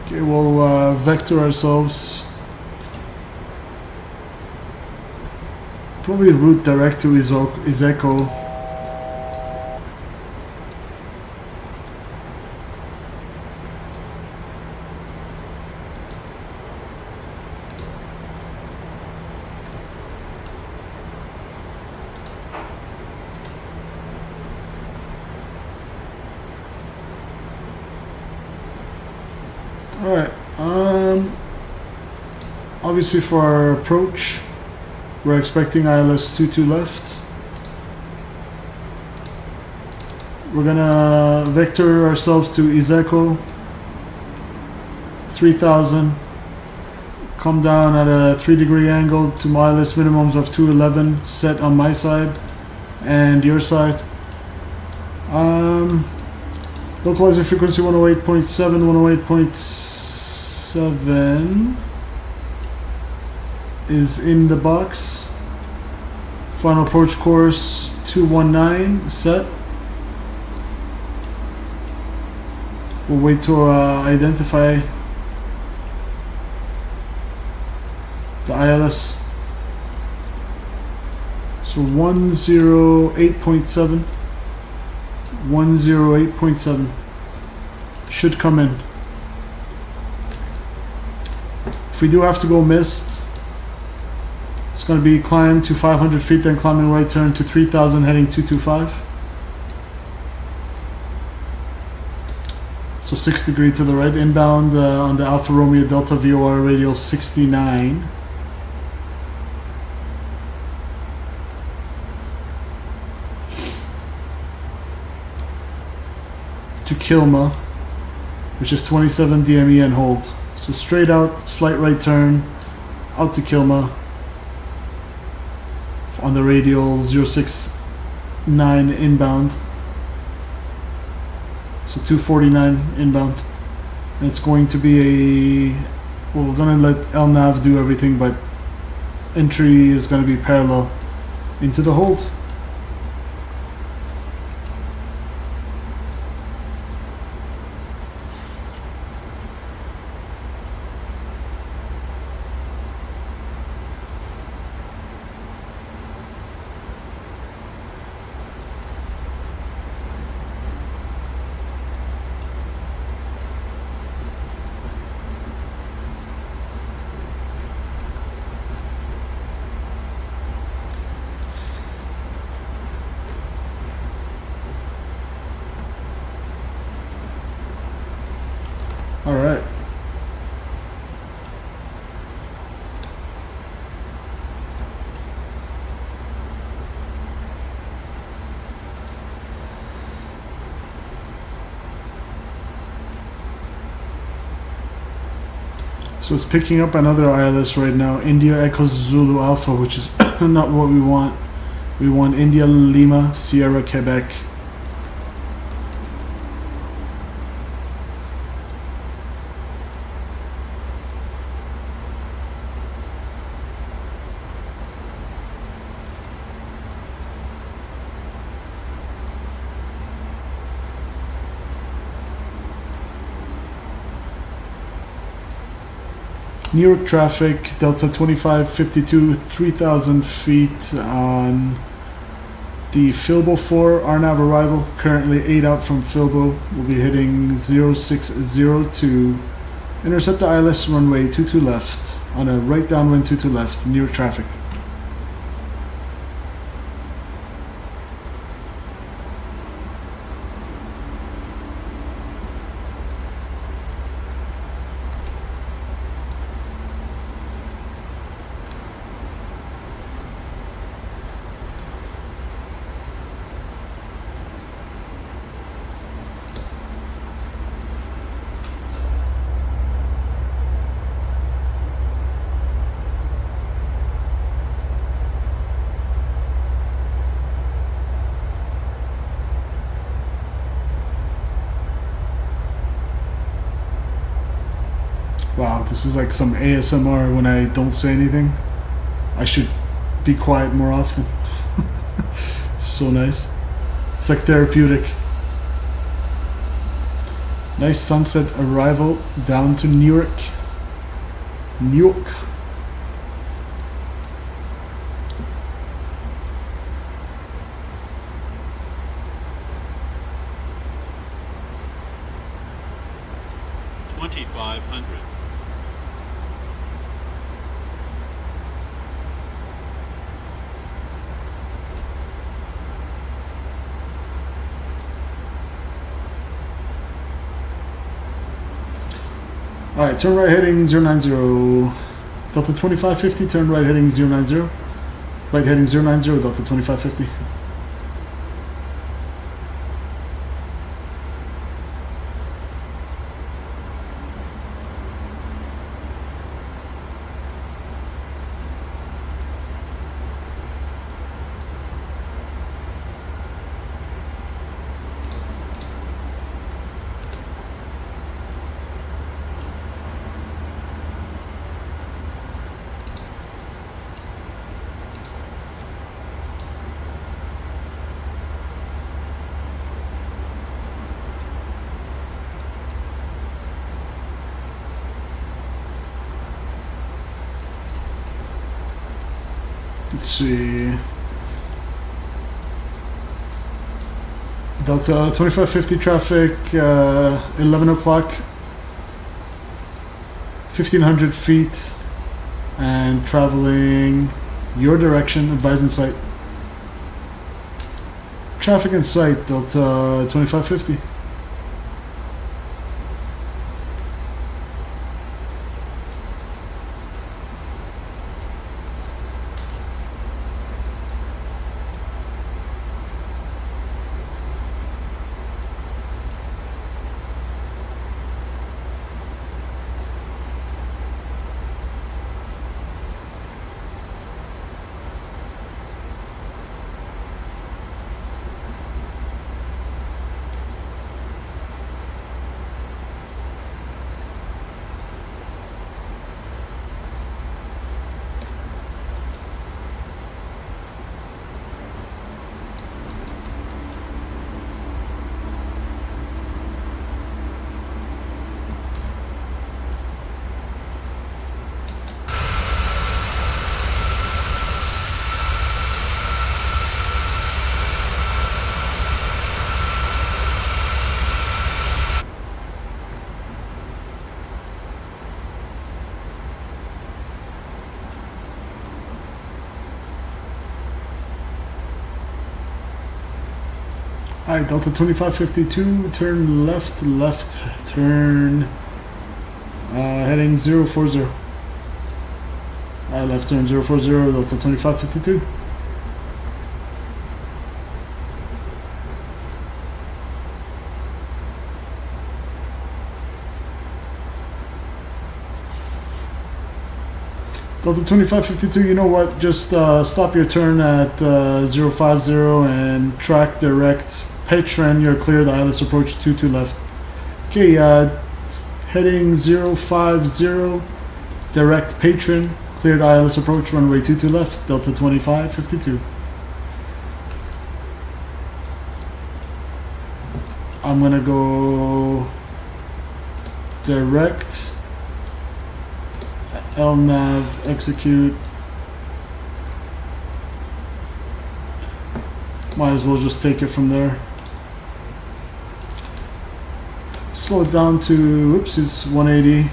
Okay, we'll vector ourselves. Probably route direct to Izeko. Alright, obviously for our approach, we're expecting ILS 22 left. We're gonna vector ourselves to Izeko, 3000, come down at a 3-degree angle to ILS minimums of 211 set on my side and your side. Localizer frequency 108.7, 108.7 is in the box. Final approach course 219 set. We'll wait to identify the ILS. So 108.7. 108.7 should come in. If we do have to go missed, it's going to be climb to 500 feet, then climbing right turn to 3000, heading 225. So 6 degree to the right, inbound on the Alfa Romeo Delta VOR radial 69. To Kilma, which is 27 DME and hold. So straight out, slight right turn, out to Kilma on the radial 069 inbound. So 249 inbound. And it's going to be a, well, we're going to let LNAV do everything, but entry is going to be parallel into the hold. All right. So it's picking up another ILS right now, India Echo Zulu Alpha, which is not what we want. We want India Lima Sierra Quebec. Newark traffic, Delta 2552, 3,000 feet on the Filbo 4 RNAV arrival. Currently 8 out from Filbo. We'll be hitting 0602. Intercept the ILS runway 22 left on a right downwind 22 left, Newark traffic. Wow, this is like some ASMR when I don't say anything. I should be quiet more often. So nice. It's like therapeutic. Nice sunset arrival down to Newark. Newark. Alright, turn right heading 090. Delta 2550, turn right heading 090. Right heading 090, Delta 2550. Let's see. Delta 2550 traffic, 11 o'clock, 1,500 feet, and traveling your direction, advise in sight. Traffic in sight, Delta 2550. Alright, Delta 2552, turn left, left, turn, heading 040. Left turn 040, Delta 2552. Delta 2552, you know what? Just stop your turn at 050 and track direct. Patron, you're clear. The ILS approach 22 left. Okay, heading 050, direct Patron. Cleared ILS approach, runway 22 left. Delta 2552. I'm gonna go direct. LNAV, execute. Might as well just take it from there. Slow it down to, oops, it's 180.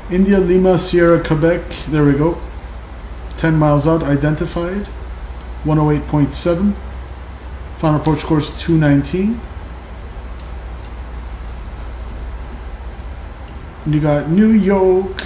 India Lima Sierra Quebec, there we go. 10 miles out, identified. 108.7. Final approach course 219. And you got New York.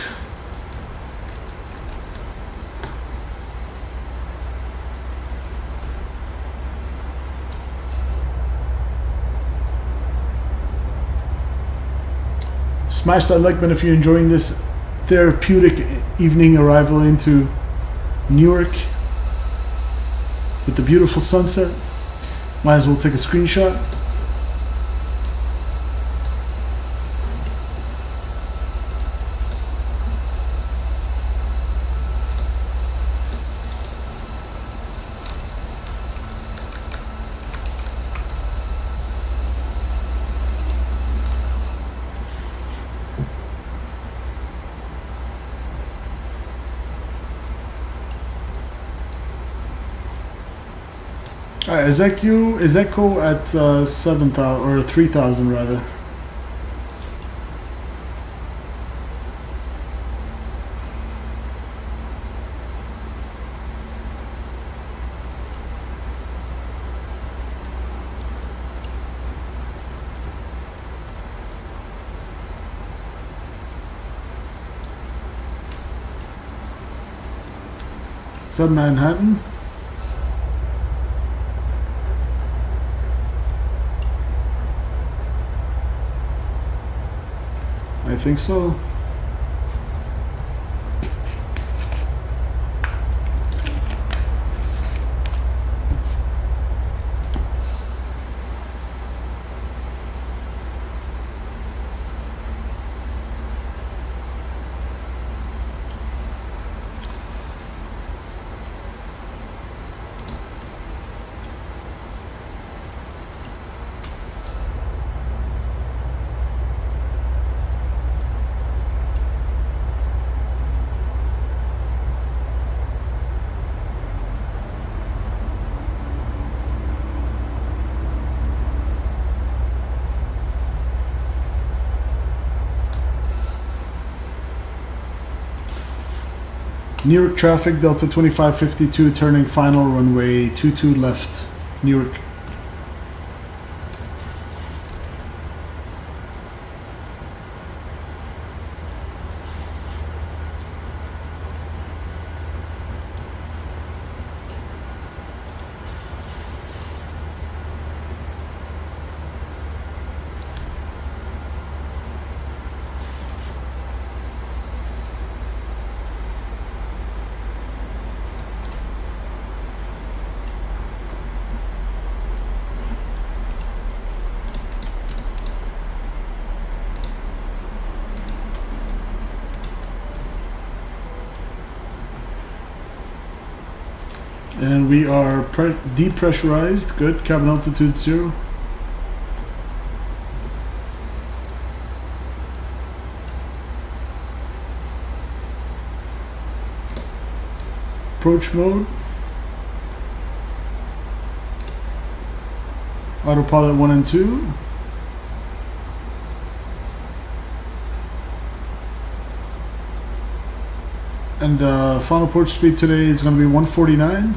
Smash that like button if you're enjoying this therapeutic evening arrival into Newark with the beautiful sunset. Might as well take a screenshot. Is Echo at 7,000 or 3,000 rather? Is that Manhattan? I think so. Newark traffic, Delta 2552, turning final runway 22 left, Newark. And we are depressurized. Good. Cabin altitude 0. Approach mode. Autopilot 1 and 2. And final approach speed today is going to be 149.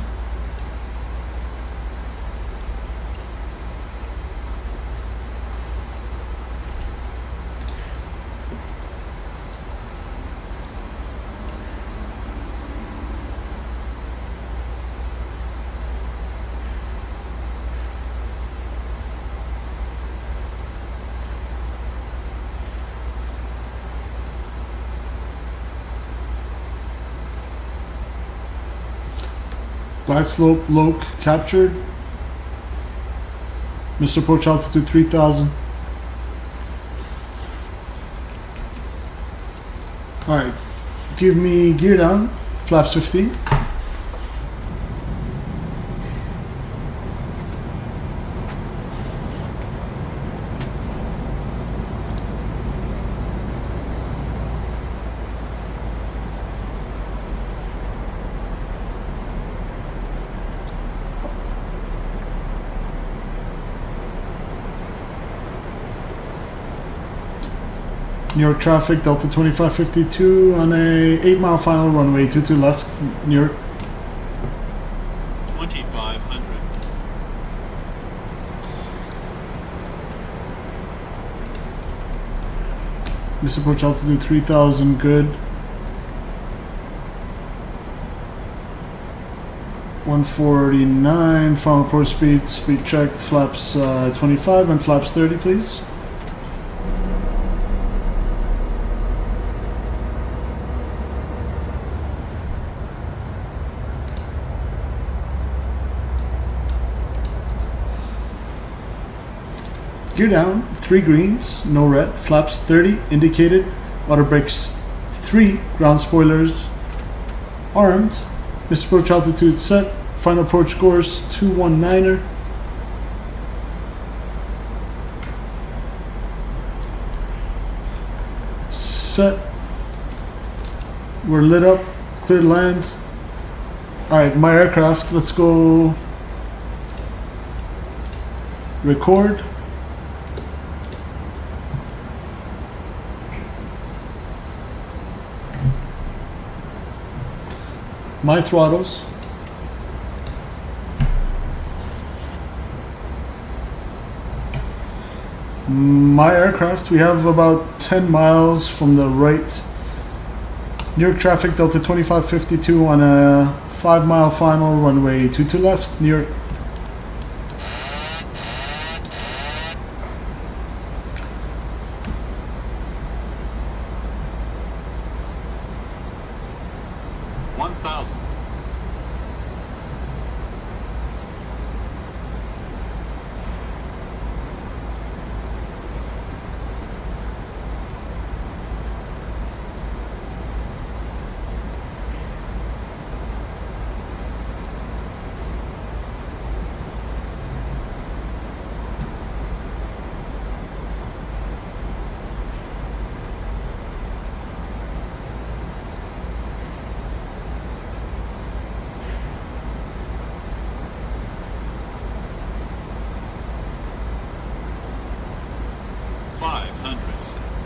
Glide slope, Loke captured. Missile approach altitude 3000. Alright, give me gear down, flaps 15. New York traffic, Delta 2552 on a 8-mile final runway, 22 left, New York. 2500. Missile approach altitude 3000, good. 149, final approach speed check, flaps 25 and flaps 30 please. Gear down, 3 greens, no red, flaps 30, indicated, water brakes 3, ground spoilers armed, missile approach altitude set, final approach course 219er. Set, we're lit up, clear land. Alright, my aircraft, let's go record. My throttles. My aircraft, we have about 10 miles from the right. New York traffic, Delta 2552 on a 5-mile final runway, 22 left, New York.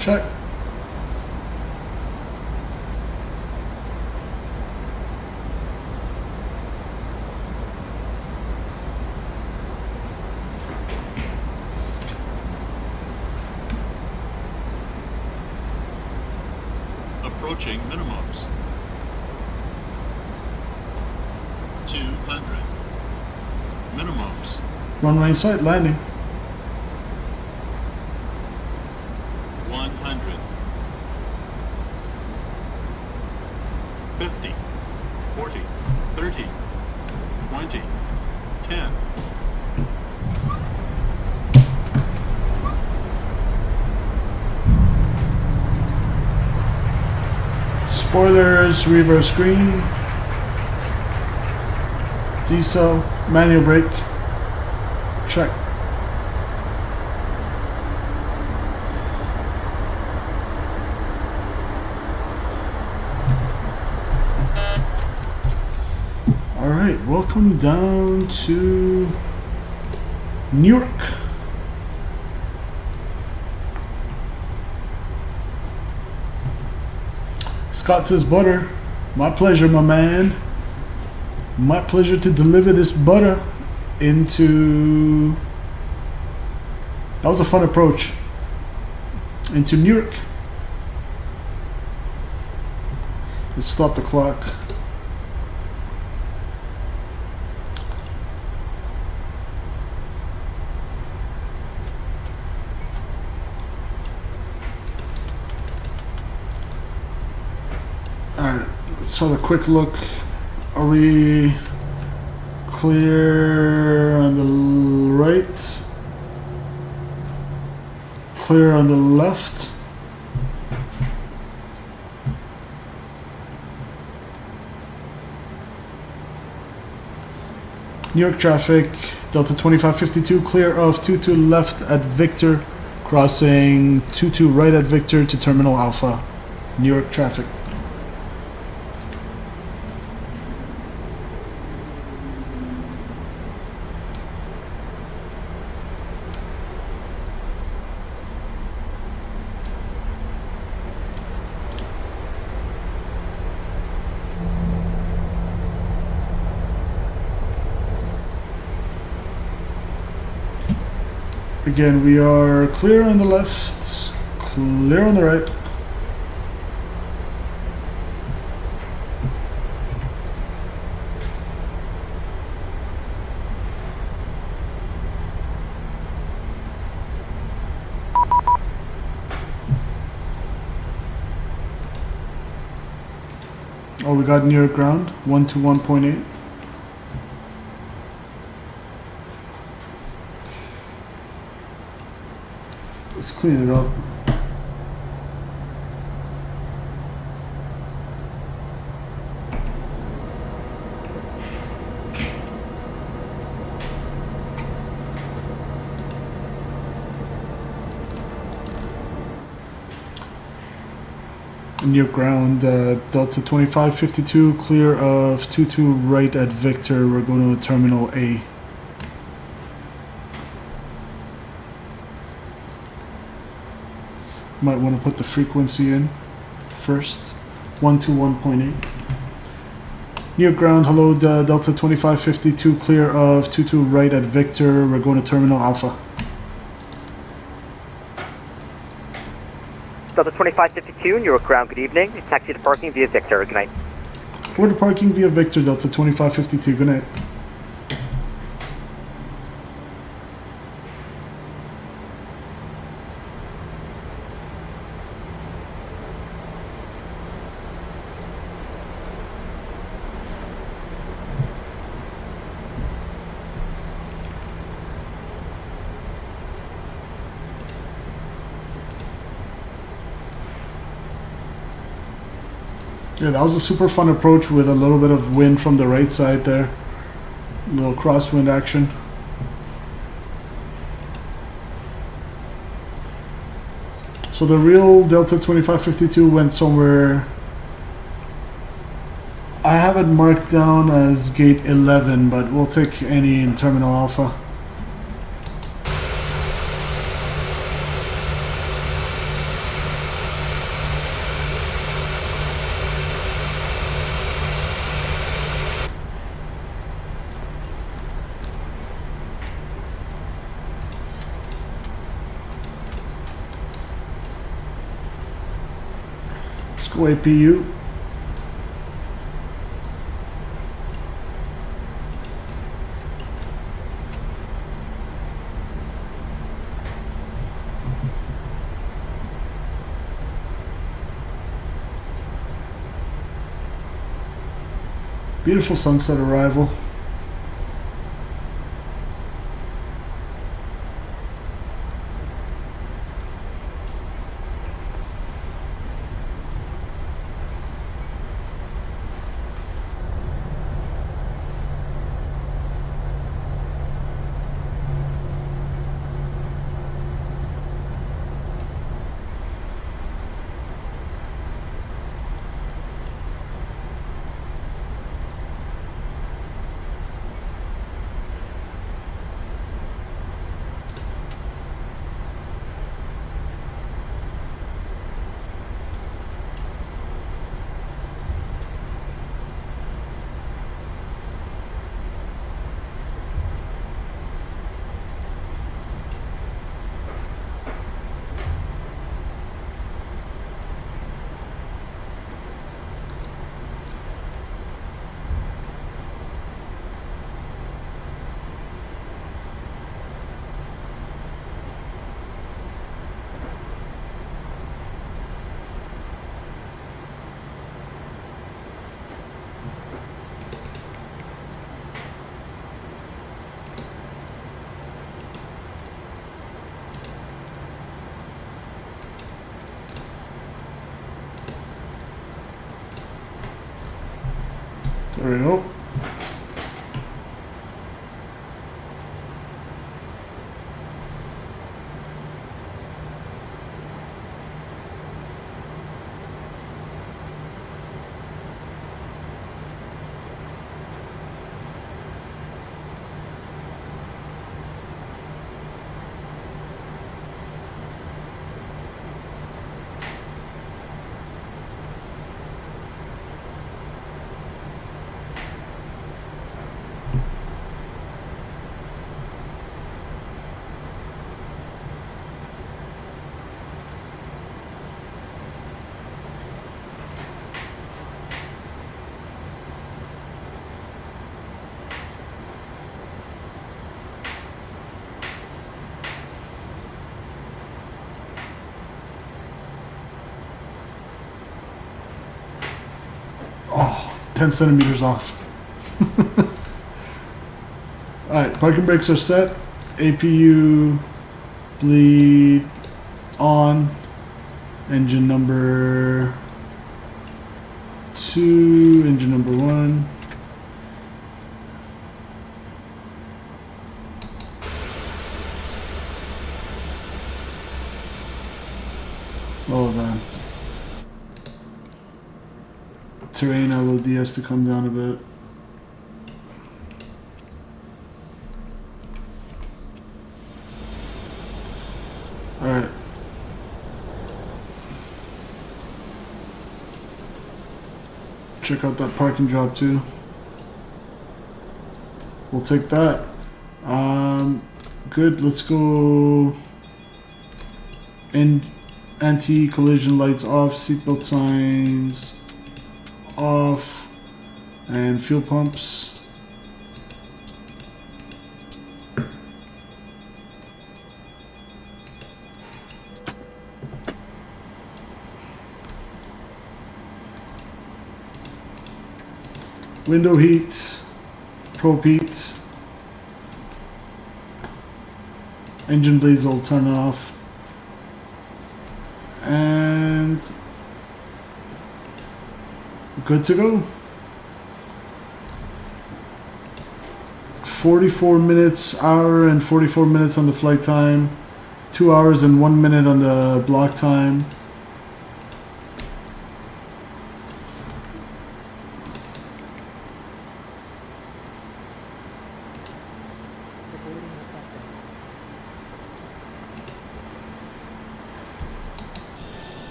Check. Approaching minimums. 200. Minimums. Runway in sight, landing. 100. 50. 40. 30. 20. 10. Spoilers, reverse green. Diesel, manual brake. Check. Alright, welcome down to Newark. Scott says butter. My pleasure, my man. My pleasure to deliver this butter into... That was a fun approach. Into Newark. Let's stop the clock. Alright, let's have a quick look. Are we clear on the right, clear on the left. New York traffic, Delta 2552, clear of 22 left at Victor, crossing 22 right at Victor to Terminal Alpha. New York traffic. Again, we are clear on the left, clear on the right. Oh, we got near ground, 121.8. Let's clean it up. Near ground, Delta 2552, clear of 22 right at Victor. We're going to Terminal A. Might want to put the frequency in first. 121.8. Near ground, hello, Delta 2552, clear of 22 right at Victor. We're going to Terminal Alpha. Delta 2552, New York ground, good evening. Taxi to parking via Victor, good night. We're to parking via Victor, Delta 2552, good night. Yeah, that was a super fun approach with a little bit of wind from the right side there. A little crosswind action. So the real Delta 2552 went somewhere. I have it marked down as gate 11, but we'll take any in Terminal Alpha. APU. Beautiful sunset arrival. There we go. Oh, 10 centimeters off. Alright, parking brakes are set. APU bleed on. Engine number 2, engine number 1. Oh man. Terrain LOD has to come down a bit. Alright. Check out that parking job too. We'll take that. Good, let's go. And anti-collision lights off, seatbelt signs off, and fuel pumps. Window heat, probe heat. Engine blades will turn off. And good to go. 44 minutes, hour and 44 minutes on the flight time. 2 hours and 1 minute on the block time.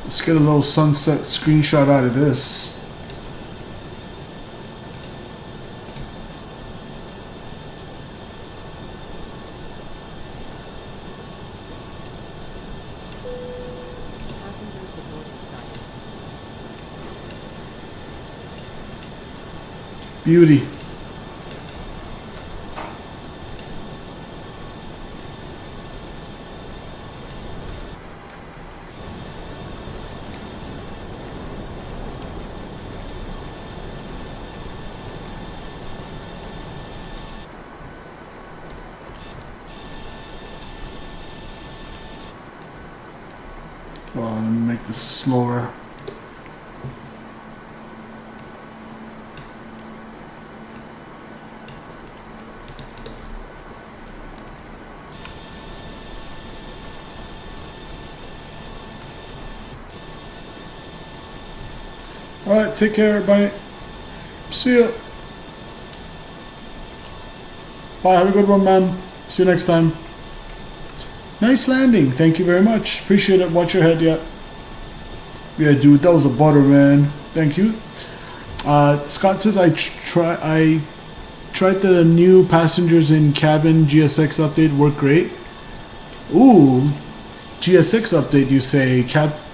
Let's get a little sunset screenshot out of this. Beauty. Well, let me make this slower. Alright, take care everybody. See ya. Bye, have a good one, man. See you next time. Nice landing. Thank you very much. Appreciate it. Watch your head, yeah. Yeah, dude, that was a butter, man. Thank you. Scott says I tried the new passengers in cabin GSX update. Worked great. Ooh, GSX update, you say?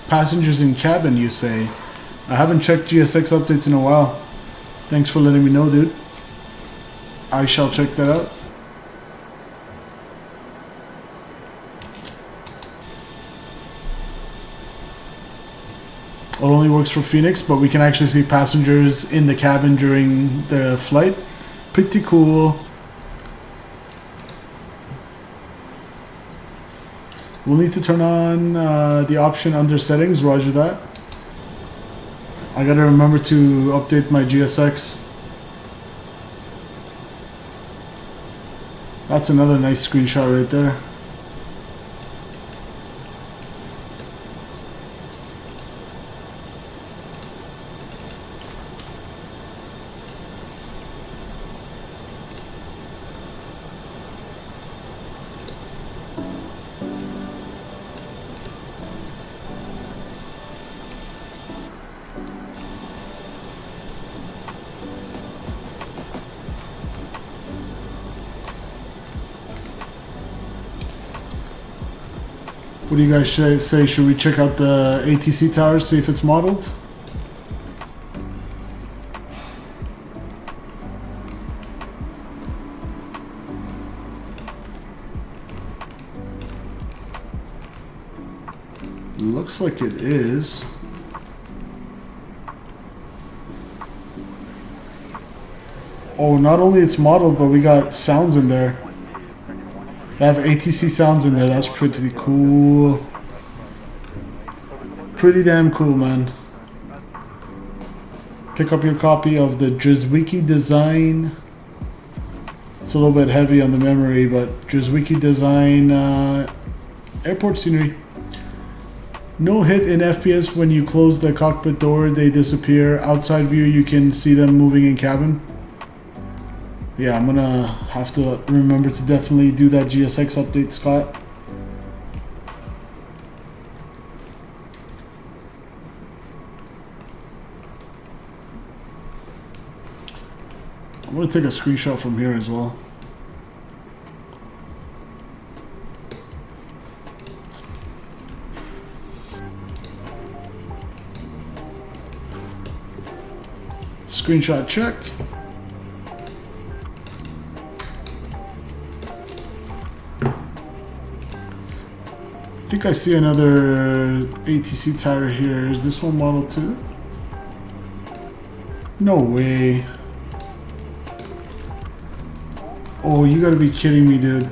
Passengers in cabin, you say? I haven't checked GSX updates in a while. Thanks for letting me know, dude. I shall check that out. It only works for Phoenix, but we can actually see passengers in the cabin during the flight. Pretty cool. We'll need to turn on the option under settings, roger that. I gotta remember to update my GSX. That's another nice screenshot right there. What do you guys say? Should we check out the ATC tower, see if it's modeled? Looks like it is. Oh, not only it's modeled, but we got sounds in there. They have ATC sounds in there. That's pretty cool. Pretty damn cool, man. Pick up your copy of the Drzewiecki design. It's a little bit heavy on the memory, but Drzewiecki design airport scenery. No hit in FPS when you close the cockpit door, they disappear. Outside view, you can see them moving in cabin. Yeah, I'm gonna have to remember to definitely do that GSX update, Scott. I'm gonna take a screenshot from here as well. Screenshot check. I think I see another ATC tower here. Is this one model 2? No way. Oh, you gotta be kidding me, dude.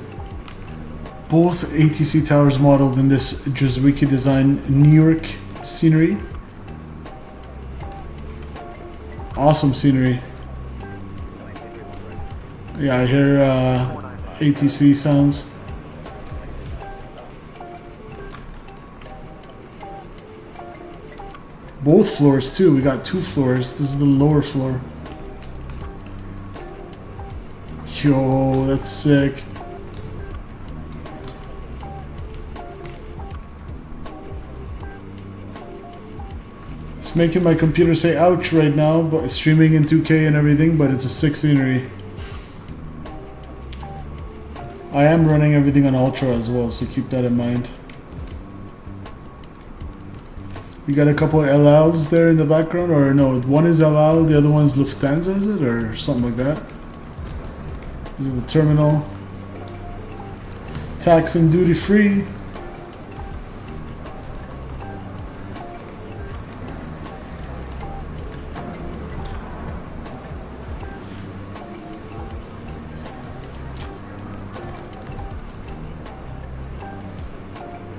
Both ATC towers modeled in this Drzewiecki design Newark scenery. Awesome scenery. Yeah, I hear ATC sounds. Both floors too. We got 2 floors. This is the lower floor. Yo, that's sick. It's making my computer say ouch right now, but it's streaming in 2K and everything, but it's a sick scenery. I am running everything on Ultra as well, so keep that in mind. We got a couple of LLs there in the background, or no, one is LL, the other one's Lufthansa, is it? Or something like that. This is the terminal. Tax and duty free.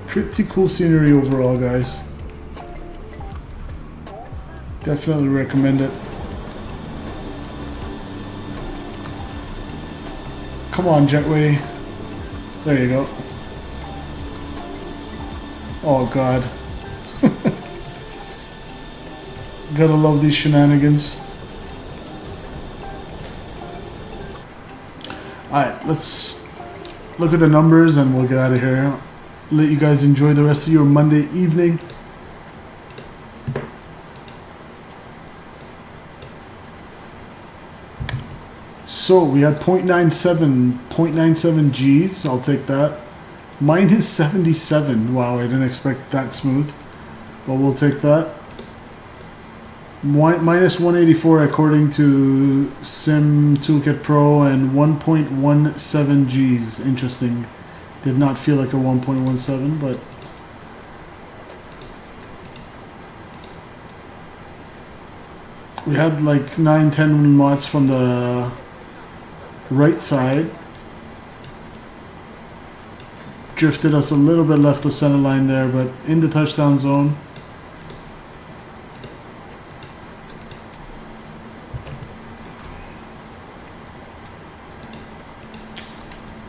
Pretty cool scenery overall, guys. Definitely recommend it. Come on, Jetway. There you go. Oh god. Gotta love these shenanigans. Alright, let's look at the numbers and we'll get out of here. Let you guys enjoy the rest of your Monday evening. So we had 0.97 G's, I'll take that. Minus 77, wow, I didn't expect that smooth, but we'll take that. Minus 184 according to Sim Toolkit Pro, and 1.17 G's, interesting. Did not feel like a 1.17, but We had like 9-10 knots from the right side. Drifted us a little bit left of center line there, but in the touchdown zone.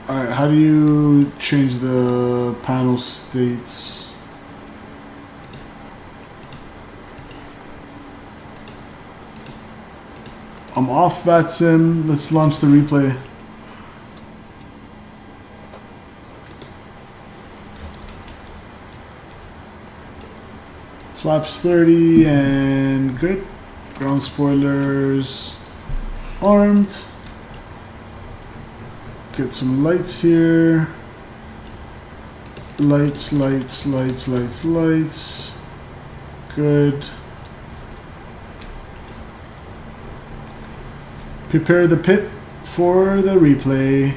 Alright, how do you change the panel states? I'm off VATSIM. Let's launch the replay. Flaps 30 and good. Ground spoilers armed. Get some lights here. Lights, lights, lights, lights, lights. Good. Prepare the pit for the replay.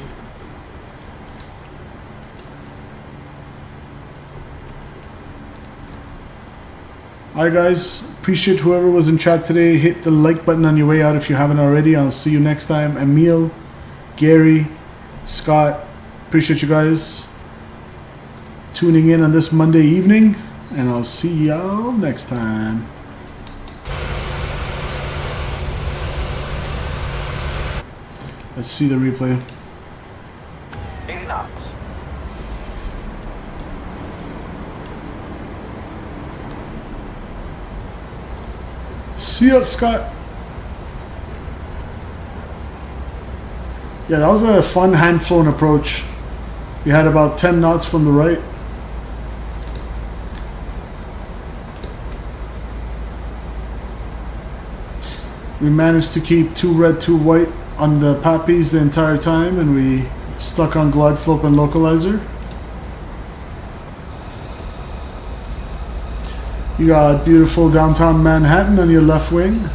Alright guys, appreciate whoever was in chat today. Hit the like button on your way out if you haven't already. I'll see you next time. Emil, Gary, Scott, appreciate you guys tuning in on this Monday evening, and I'll see y'all next time. Let's see the replay. 80 knots. See ya, Scott. Yeah, that was a fun hand-flown approach. We had about 10 knots from the right. We managed to keep 2 red, 2 white on the poppies the entire time, and we stuck on glide slope and localizer. You got beautiful downtown Manhattan on your left wing.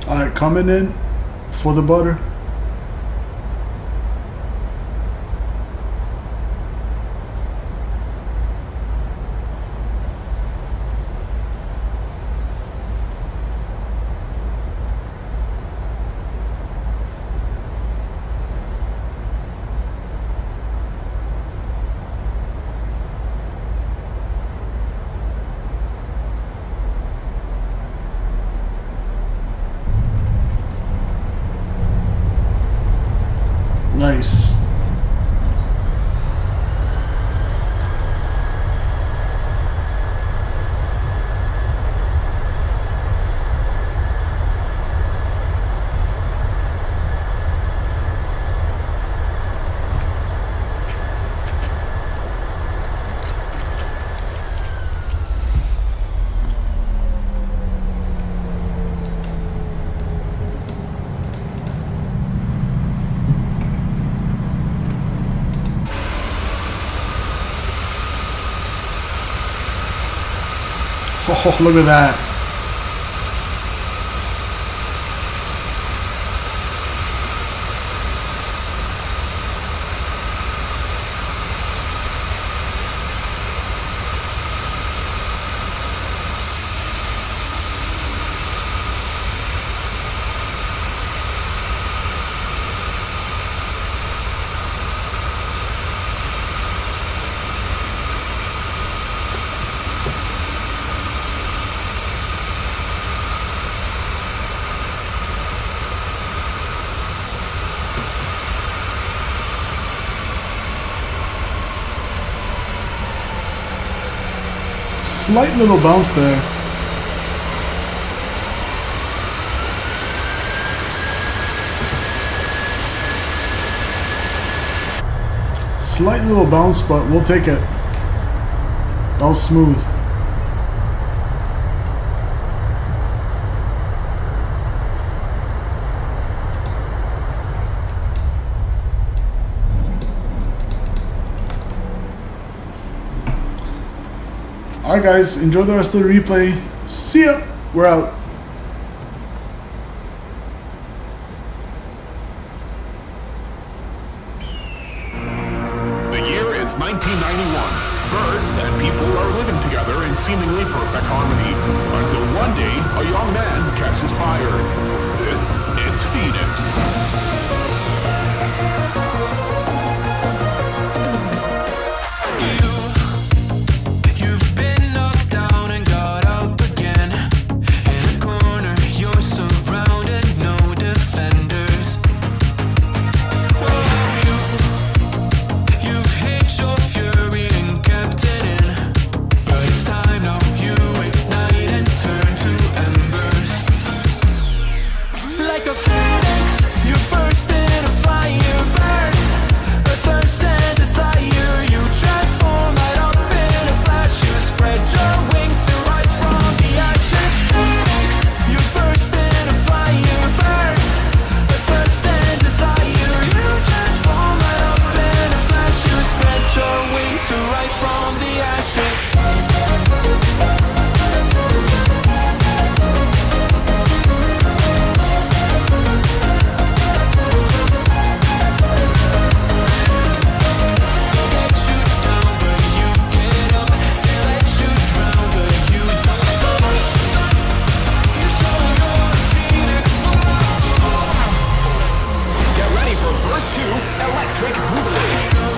Alright, coming in for the butter. Nice. Oh, look at that. Slight little bounce there. Slight little bounce, but we'll take it. That was smooth. Alright guys, enjoy the rest of the replay. See ya! We're out. The year is 1991. Birds and people are living together in seemingly perfect harmony. Until one day, a young man catches fire. This is Phoenix. You've been knocked down and got up again. In a corner, you're surrounded, no defenders. You've hid your fury and kept it in. But it's time now, you ignite and turn to embers. Like a phoenix, you burst in a fire burn. A thirst and desire, you transform right up in a flash. You spread your wings to rise from the ashes. Phoenix, you burst in a fire burn. A thirst and desire, you transform right up in a flash. You spread your wings to rise from the ashes. Get ready for Burst 2 Electric Boogaloo.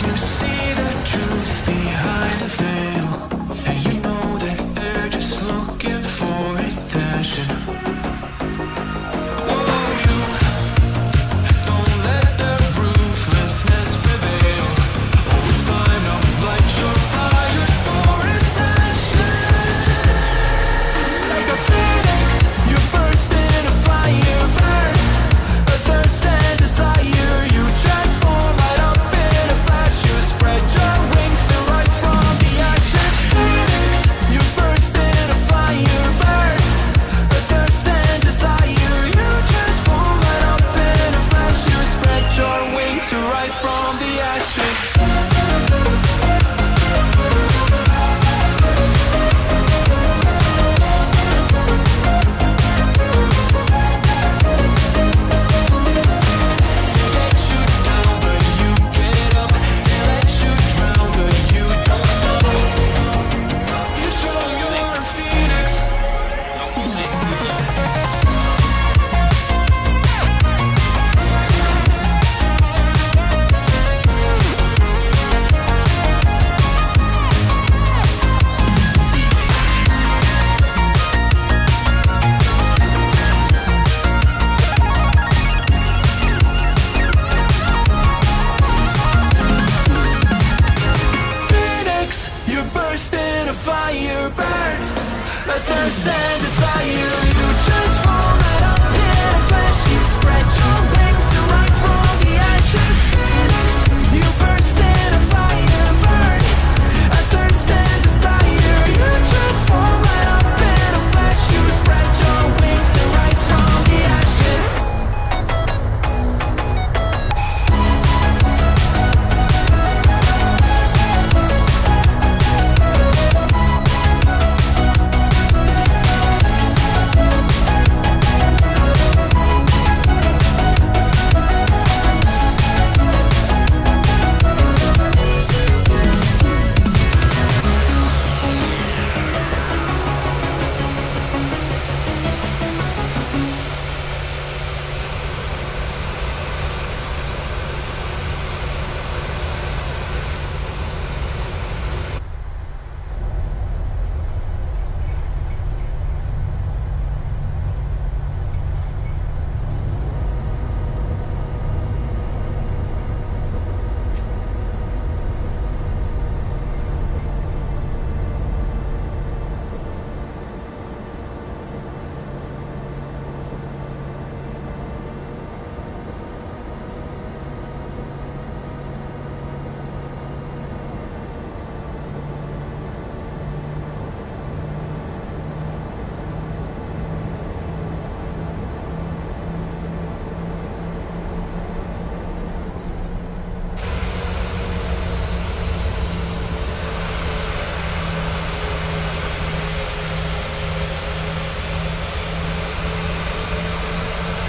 You see the truth behind the veil, and you know that they're just looking for attention. Oh, you don't let the ruthlessness prevail. Oh, it's time now, light your fire for ascension. Like a phoenix, you burst in a fire burn. A thirst and desire, you transform right up in a flash. You spread your wings to rise from the ashes. Phoenix, you burst in a fire burn. A thirst and desire, you transform right up in a flash. You spread your wings to rise from the ashes.